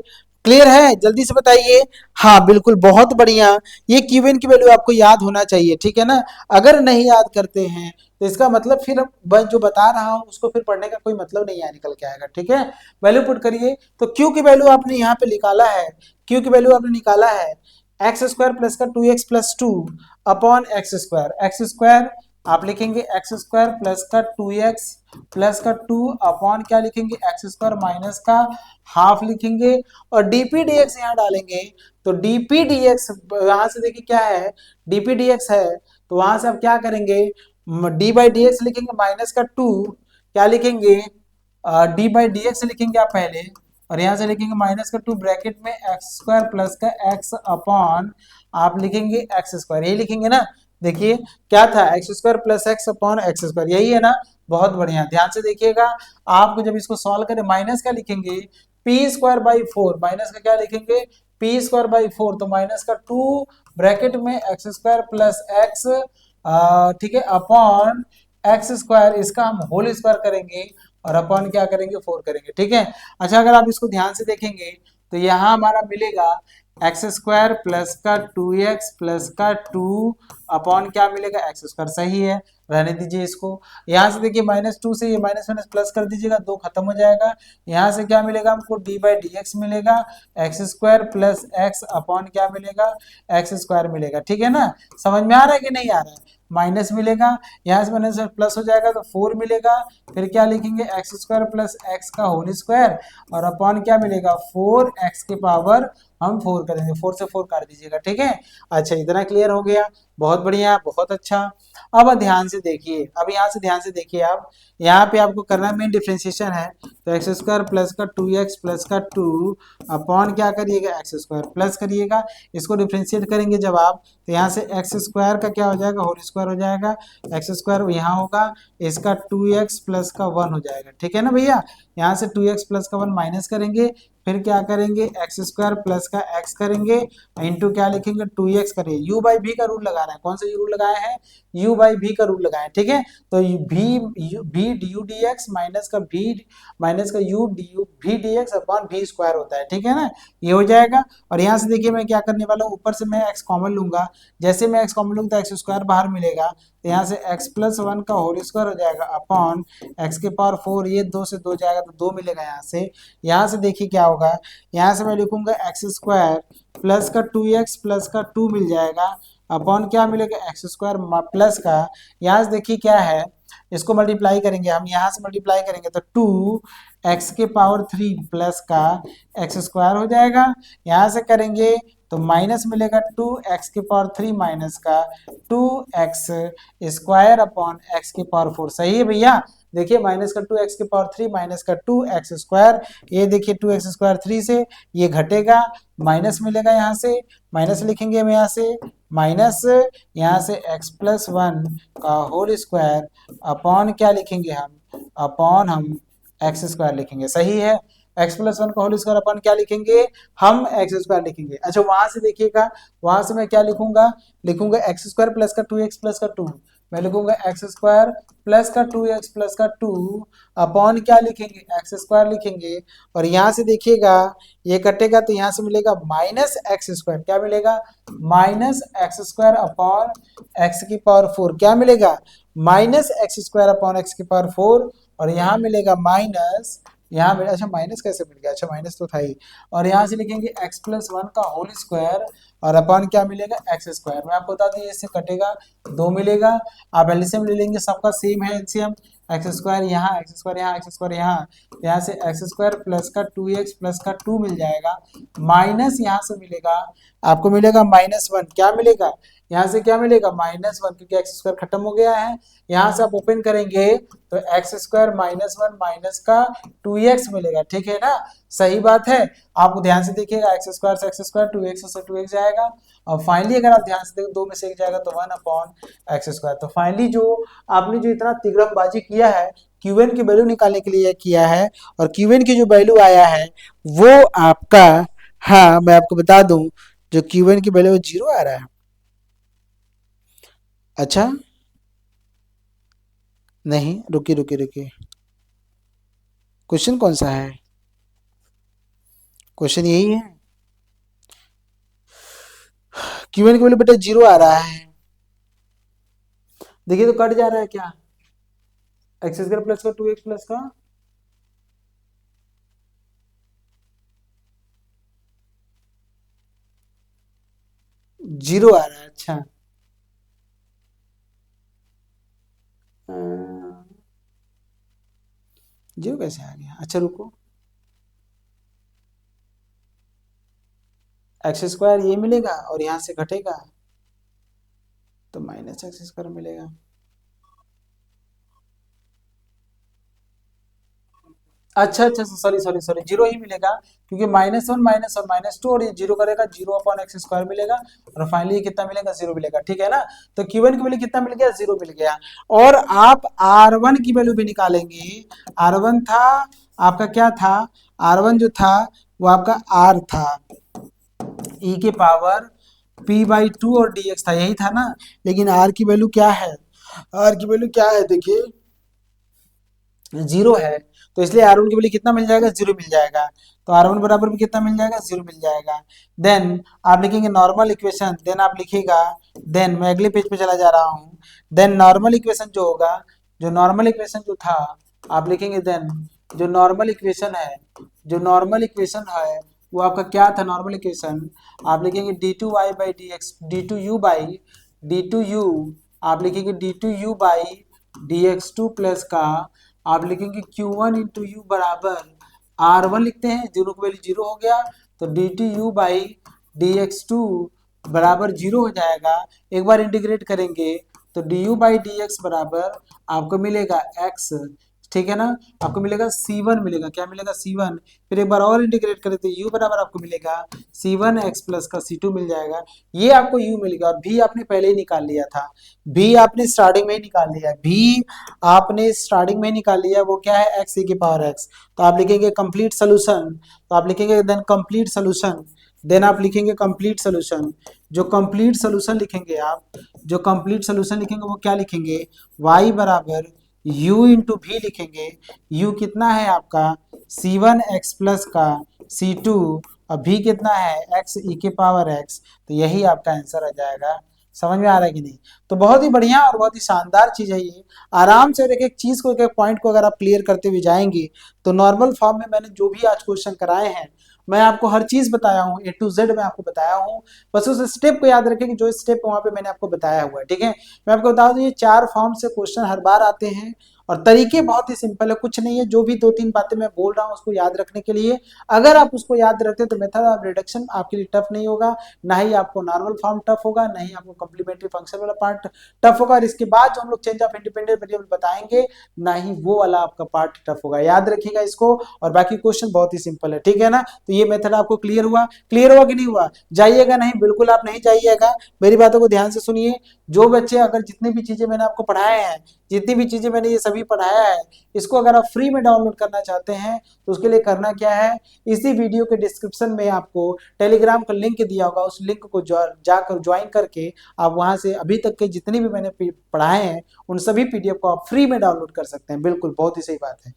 क्लियर है, जल्दी से बताइए। हाँ बिल्कुल, बहुत बढ़िया। ये क्यूएन की वैल्यू आपको याद होना चाहिए, ठीक है ना। अगर नहीं याद करते हैं तो इसका मतलब फिर जो बता रहा हूं उसको फिर पढ़ने का कोई मतलब नहीं है, निकल के आएगा, ठीक है। वैल्यू पुट करिए तो क्यू की वैल्यू आपने यहाँ पे निकाला है, क्यू की वैल्यू आपने निकाला है एक्स स्क्वायर प्लस का 2x plus 2 upon x square. X square आप लिखेंगे एक्स स्क्वायर प्लस का 2x प्लस का 2 अपॉन क्या लिखेंगे, एक्स स्क्वायर माइनस का हाफ लिखेंगे और dp dx यहाँ डालेंगे तो dp dx यहाँ से देखिए क्या है, dp dx है तो वहां से आप क्या करेंगे, d बाई डी एक्स लिखेंगे माइनस का 2, क्या लिखेंगे d बाई डी एक्स लिखेंगे आप पहले और यहाँ से लिखेंगे माइनस का 2 ब्रैकेट में एक्स स्क्वायर प्लस का x अपॉन आप लिखेंगे एक्स स्क्वायर, यही लिखेंगे ना। देखिए क्या था, x square plus x upon x square, यही है ना। बहुत बढ़िया, ध्यान से देखिएगा। आपको जब इसको सॉल्व करें माइनस का लिखेंगे पी स्क्वायर बाई 4, माइनस का क्या लिखेंगे पी स्क्वायर बाई 4 तो माइनस का 2 ब्रैकेट में एक्स स्क्वायर प्लस एक्स, ठीक है, अपॉन एक्स स्क्वायर, इसका हम होल स्क्वायर करेंगे और अपॉन क्या करेंगे 4 करेंगे, ठीक है। अच्छा अगर आप इसको ध्यान से देखेंगे तो यहाँ हमारा मिलेगा एक्स स्क्वायर प्लस का 2x प्लस का 2 अपॉन क्या मिलेगा एक्स स्क्वायर, सही है, रहने दीजिए इसको। यहाँ से देखिए -2 से ये माइनस माइनस प्लस कर दीजिएगा, 2 खत्म हो जाएगा। यहाँ से क्या मिलेगा हमको d बाई डी एक्स मिलेगा, x square plus x upon क्या मिलेगा एक्स स्क्वायर मिलेगा, ठीक है ना। समझ में आ रहा है कि नहीं आ रहा है, माइनस मिलेगा, यहाँ से माइनस प्लस हो जाएगा तो 4 मिलेगा, फिर क्या लिखेंगे एक्स स्क्वायर प्लस एक्स का होल स्क्वायर और अपॉन क्या मिलेगा 4x के पावर हम 4 करेंगे, 4 से 4 काट दीजिएगा, ठीक है। अच्छा इतना क्लियर हो गया, बहुत बढ़िया, बहुत अच्छा। अब ध्यान से देखिए, अब यहाँ से ध्यान से देखिए, आप यहाँ पे आपको करना मेन डिफरेंशिएशन है तो एक्स स्क्वायर प्लस का 2x प्लस का 2 अपॉन क्या करिएगा एक्स स्क्वायर प्लस करिएगा, इसको डिफरेंशिएट करेंगे जब आप तो यहाँ से एक्स स्क्वायर का क्या हो जाएगा होल स्क्वायर हो जाएगा, एक्स स्क्वायर यहाँ होगा, इसका 2x प्लस का 1 हो जाएगा, ठीक है ना भैया। यहाँ से 2x प्लस का 1 माइनस करेंगे, फिर क्या करेंगे एक्स स्क्वायर प्लस का x करेंगे इंटू क्या लिखेंगे 2x करेंगे, u बाई v का रूल लगा रहा है, कौन सा रूल लगाया है, u बाई v का रूल लगाया है, ठीक है। तो v du dx माइनस का v माइनस का u du v dx upon v square होता है, ठीक है ना, ये हो जाएगा। और यहाँ से देखिए मैं क्या करने वाला हूँ, ऊपर से मैं x कॉमन लूंगा, जैसे मैं x कॉमन लूंगा तो एक्स स्क्वायर बाहर मिलेगा तो यहाँ से x प्लस 1 का होल स्क्वायर हो जाएगा अपॉन x के पावर 4, ये 2 से 2 जाएगा तो 2 मिलेगा यहाँ से। यहाँ से देखिए क्या होगा, यहाँ से मैं लिखूंगा एक्स स्क्वायर प्लस का 2x प्लस का 2 मिल जाएगा अपॉन क्या मिलेगा एक्स स्क्वायर प्लस का, यहाँ से देखिए क्या है, इसको मल्टीप्लाई करेंगे हम, यहाँ से मल्टीप्लाई करेंगे तो 2x के पावर 3 प्लस का एक्स स्क्वायर हो जाएगा, यहाँ से करेंगे तो माइनस मिलेगा 2x के पावर 3 माइनस का 2x स्क्वायर अपॉन x के पावर 4, सही है भैया। देखिए माइनस का 2x के पावर 3 माइनस का 2x स्क्वायर, ये देखिए 2x स्क्वायर 3 से ये घटेगा, माइनस मिलेगा, यहाँ से माइनस लिखेंगे हम, यहाँ से माइनस, यहाँ से x प्लस 1 का होल स्क्वायर अपॉन क्या लिखेंगे हम, अपॉन हम एक्स स्क्वायर लिखेंगे, सही है। x प्लस 1 का होल स्क्वायर अपन क्या लिखेंगे, हम एक्स स्क्वायर लिखेंगे। अच्छा वहां से देखिएगा, वहां से मैं क्या लिखूंगा, लिखूंगा एक्स स्क्वायर प्लस का 2x प्लस का 2, मैं लिखूंगा एक्स स्क्वायर प्लस का 2x प्लस का 2 अपॉन क्या लिखेंगे, एक्स स्क्वायर लिखेंगे। और यहाँ से देखिएगा ये कटेगा तो यहाँ से मिलेगा माइनस एक्स स्क्वायर, क्या मिलेगा, minus x square upon x की पावर 4, क्या मिलेगा, minus x square upon x की पावर 4। और यहाँ मिलेगा माइनस, यहाँ मिला, अच्छा माइनस कैसे मिल गया, अच्छा माइनस तो था ही। और यहाँ से लिखेंगे एक्स प्लस 1 का होल स्क्वायर और अपॉन क्या मिलेगा, एक्स स्क्वायर। मैं आपको बता दूं इससे कटेगा 2 मिलेगा। आप एलसीएम ले लेंगे, सबका सेम है एलसीएम, एक्स स्क्वायर यहाँ, एक्स स्क्वायर यहाँ, एक्स स्क्वायर यहाँ से एक्स स्क्वायर प्लस का 2x प्लस का 2 मिल जाएगा, माइनस यहाँ से मिलेगा आपको मिलेगा -1, क्या मिलेगा, यहाँ से क्या मिलेगा -1, क्योंकि एक्स स्क्वायर खत्म हो गया है। यहाँ से आप ओपन करेंगे तो एक्स स्क्वायर -1 माइनस का 2x मिलेगा, ठीक है ना, सही बात है। आप ध्यान से देखिएगा एक्स स्क्वायर से एक्स स्क्वायर, 2x से 2x जाएगा और फाइनली अगर आप ध्यान से देखो 2 में से 1 जाएगा तो 1 अपॉन एक्स स्क्वायर। तो फाइनली जो आपने जो इतना तिग्रमबाजी किया है क्यूएन की वैल्यू निकालने के लिए किया है, और क्यूएन की जो वैल्यू आया है वो आपका, हाँ मैं आपको बता दूं जो क्यूएन की वैल्यू 0 आ रहा है। अच्छा नहीं, रुकिए रुकिए रुकिए, क्वेश्चन कौन सा है, क्वेश्चन यही है, क्यूएन की वैल्यू बेटा 0 आ रहा है। देखिए तो कट जा रहा है क्या, एक्स स्क्वायर प्लस का 2x प्लस का 0 आ रहा है। अच्छा जीरो कैसे आ गया, अच्छा रुको, एक्स स्क्वायर ये मिलेगा और यहाँ से घटेगा तो माइनस एक्स स्क्वायर मिलेगा। अच्छा अच्छा, सॉरी सॉरी सॉरी, जीरो ही मिलेगा क्योंकि -1 और -2 और ये जीरो करेगा, 0 अपॉन एक्स स्क्वायर मिलेगा और फाइनली कितना मिलेगा, 0 मिलेगा, ठीक है ना। तो क्यूएन की वैल्यू कितना मिल गया, 0 मिल गया। और आप R1 की वैल्यू भी निकालेंगे, R1 था आपका, क्या था, R1 जो था वो आपका R था e के पावर p/2 और dx था, यही था ना। लेकिन r की वैल्यू क्या है, r की वैल्यू क्या है, देखिए 0 है, तो इसलिए R1 की वैल्यू कितना मिल जाएगा, 0 मिल जाएगा। तो R1 बराबर भी कितना मिल जाएगा, 0 मिल जाएगा। देन आप लिखेंगे नॉर्मल इक्वेशन, देन आप लिखिएगा, देन मैं अगले पेज पे चला जा रहा हूँ। देन नॉर्मल इक्वेशन जो होगा, जो नॉर्मल इक्वेशन जो था आप लिखेंगे, देन जो नॉर्मल इक्वेशन है, जो नॉर्मल इक्वेशन है वो आपका क्या था, नॉर्मल इक्वेशन आप लिखेंगे d2y/dx, d2u आप लिखेंगे d2u बाई dx2 प्लस का आप लिखेंगे Q1 इंटू यू बराबर R1 लिखते हैं, जीरो की वैल्यू 0 हो गया तो dt u बाई dx2 बराबर 0 हो जाएगा। एक बार इंटीग्रेट करेंगे तो du बाई dx बराबर आपको मिलेगा x, ठीक है ना, आपको मिलेगा C1 मिलेगा, क्या मिलेगा, C1। फिर एक बार और इंटीग्रेट करें तो u बराबर आपको मिलेगा C1x प्लस का C2 मिल जाएगा। ये आपको u मिलेगा और v आपने पहले ही निकाल लिया था, v आपने स्टार्टिंग में ही निकाल लिया, v आपने स्टार्टिंग में निकाल लिया, वो क्या है, x e की पावर x। तो आप लिखेंगे कंप्लीट सोल्यूशन, तो आप लिखेंगे देन कंप्लीट सोल्यूशन, देन आप लिखेंगे कंप्लीट सोल्यूशन। जो कंप्लीट सोल्यूशन लिखेंगे आप, जो कंप्लीट सोल्यूशन लिखेंगे वो क्या लिखेंगे, y बराबर u इंटू भी लिखेंगे, u कितना है आपका C1x प्लस का C2 और v कितना है x e के पावर x। तो यही आपका आंसर आ जाएगा। समझ में आ रहा है कि नहीं। तो बहुत ही बढ़िया और बहुत ही शानदार चीज है ये। आराम से एक एक चीज को, एक एक पॉइंट को अगर आप क्लियर करते हुए जाएंगे तो नॉर्मल फॉर्म में मैंने जो भी आज क्वेश्चन कराए हैं मैं आपको हर चीज बताया हूँ, A to Z मैं आपको बताया हूँ। बस उस स्टेप को याद रखें कि जो स्टेप वहां पे मैंने आपको बताया हुआ है, ठीक है। मैं आपको बता दूं ये 4 फॉर्म से क्वेश्चन हर बार आते हैं और तरीके बहुत ही सिंपल है, कुछ नहीं है। जो भी 2-3 बातें मैं बोल रहा हूँ उसको याद रखने के लिए, अगर आप उसको याद रखते हैं तो मेथड ऑफ रिडक्शन आपके लिए टफ नहीं होगा, ना ही आपको नॉर्मल फॉर्म टफ होगा, ना ही आपको कॉम्प्लीमेंट्री फंक्शन वाला पार्ट टफ होगा। और इसके बाद जो हम लोग चेंज ऑफ इंडिपेंडेंट वेरिएबल बताएंगे, ना ही वो वाला आपका पार्ट टफ होगा। याद रखिएगा इसको, और बाकी क्वेश्चन बहुत ही सिंपल है, ठीक है ना। तो ये मेथड आपको क्लियर हुआ, क्लियर हुआ कि नहीं हुआ, जाइएगा नहीं, बिल्कुल आप नहीं जाइएगा, मेरी बातों को ध्यान से सुनिए। जो बच्चे अगर जितनी भी चीजें मैंने आपको पढ़ाए हैं, जितनी भी चीजें मैंने ये सभी पढ़ाया है, इसको अगर आप फ्री में डाउनलोड करना चाहते हैं तो उसके लिए करना क्या है, इसी वीडियो के डिस्क्रिप्शन में आपको टेलीग्राम का लिंक दिया होगा, उस लिंक को जाकर ज्वाइन करके आप वहां से अभी तक के जितनी भी मैंने पढ़ाए हैं उन सभी पीडीएफ को आप फ्री में डाउनलोड कर सकते हैं। बिल्कुल, बहुत ही सही बात है।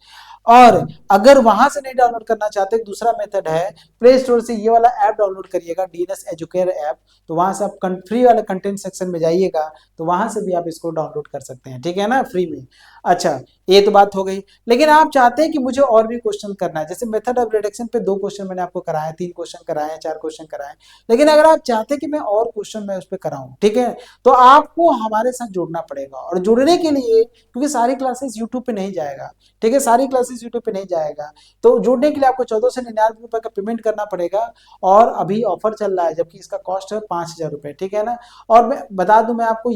और अगर वहां से नहीं डाउनलोड करना चाहते, दूसरा मेथड है, प्ले स्टोर से ये वाला ऐप डाउनलोड करिएगा, डीएनएस एजुकेयर ऐप। तो वहां से आप फ्री वाले कंटेंट सेक्शन में जाइएगा, तो वहां से भी आप इसको डाउनलोड कर सकते हैं, ठीक है ना, फ्री में। अच्छा, ये तो बात हो गई। लेकिन आप चाहते हैं कि मुझे और भी क्वेश्चन करना है, जैसे मेथड ऑफ रिडक्शन पे 2 क्वेश्चन मैंने आपको कराया, 3 क्वेश्चन कराए, 4 क्वेश्चन कराए, लेकिन अगर आप चाहते हैं कि मैं और क्वेश्चन मैं उस पर कराऊं, ठीक है, तो आपको हमारे साथ जुड़ना पड़ेगा। और जुड़ने के लिए, क्योंकि सारी क्लासेस यूट्यूब पे नहीं जाएगा, ठीक है, सारी क्लासेस यूट्यूब पे नहीं जाएगा, तो जुड़ने के लिए आपको 1499 का पेमेंट करना पड़ेगा। और अभी ऑफर चल रहा है, जबकि इसका कॉस्ट है 5000 रुपए, ठीक है ना। और मैं बता दूं, मैं आपको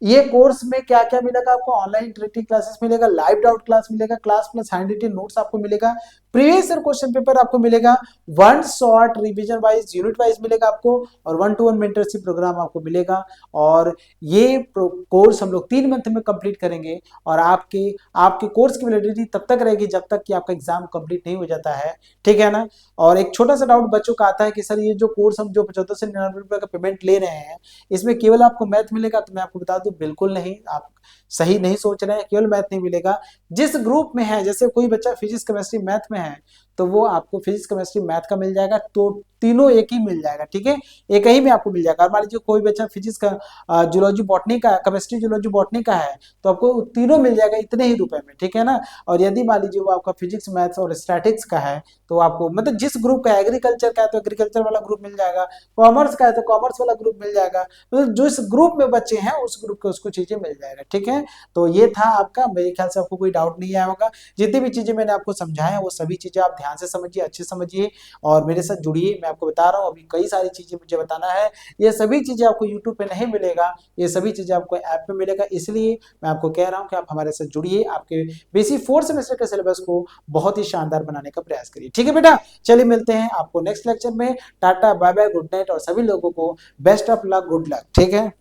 ये कोर्स में क्या क्या मिलेगा आपको, ऑनलाइन इंटरेक्टिव क्लासेस मिलेगा, लाइव डाउट क्लास मिलेगा, class plus handwritten notes आपको मिलेगा, प्रीवियस ईयर क्वेश्चन पेपर आपको मिलेगा, 1 short revision wise unit wise मिलेगा आपको, और 1-to-1 मेंटरशिप प्रोग्राम आपको मिलेगा। और ये कोर्स हम लोग 3 मंथ में कंप्लीट करेंगे, और आपके आपके कोर्स की वैलिडिटी तब तक रहेगी जब तक कि आपका एग्जाम कंप्लीट नहीं हो जाता है, ठीक है ना। और एक छोटा सा डाउट बच्चों का आता है कि सर ये जो कोर्स हम जो 1499 रुपए का पेमेंट ले रहे हैं, इसमें केवल आपको मैथ मिलेगा, तो मैं आपको बता दूं बिल्कुल नहीं, आप सही नहीं सोच रहे हैं, केवल मैथ नहीं मिलेगा। जिस ग्रुप में है, जैसे कोई बच्चा फिजिक्स केमिस्ट्री मैथ में है, तो वो आपको फिजिक्स केमिस्ट्री मैथ का मिल जाएगा, तो तीनों एक ही मिल जाएगा, ठीक है, एक ही में आपको मिल जाएगा। और मान लीजिए कोई बच्चा फिजिक्स का जूलॉजी बॉटनी का, केमिस्ट्री जूलॉजी बॉटनी का है, तो आपको तीनों मिल जाएगा इतने ही रुपए में, ठीक है ना। और यदि मान लीजिए वो आपका फिजिक्स मैथ्स और स्टैटिक्स का है, तो आपको मतलब जिस ग्रुप का, एग्रीकल्चर का है तो एग्रीकल्चर वाला ग्रुप मिल जाएगा, कॉमर्स का है तो कॉमर्स वाला ग्रुप मिल जाएगा, मतलब जो इस ग्रुप में बच्चे हैं उस ग्रुप के उसको चीजें मिल जाएगा, ठीक है। तो ये था आपका, मेरे ख्याल से आपको कोई डाउट नहीं आया होगा। जितनी भी चीजें मैंने आपको समझाया वो सभी चीजें आप ध्यान से समझिए, अच्छे समझिए, और मेरे साथ जुड़िए। मैं आपको बता रहा हूँ, अभी कई सारी चीजें मुझे बताना है, ये सभी चीजें आपको यूट्यूब पे नहीं मिलेगा, ये सभी चीजें आपको ऐप पे मिलेगा। इसलिए मैं आपको कह रहा हूँ कि आप हमारे साथ जुड़िए, आपके बेसिक 4th सेमेस्टर के सिलेबस को बहुत ही शानदार बनाने का प्रयास करिए, ठीक है बेटा। चलिए मिलते हैं आपको नेक्स्ट लेक्चर में। Tata, bye bye, good night, और सभी लोगों को best of luck, good luck, ठीक है।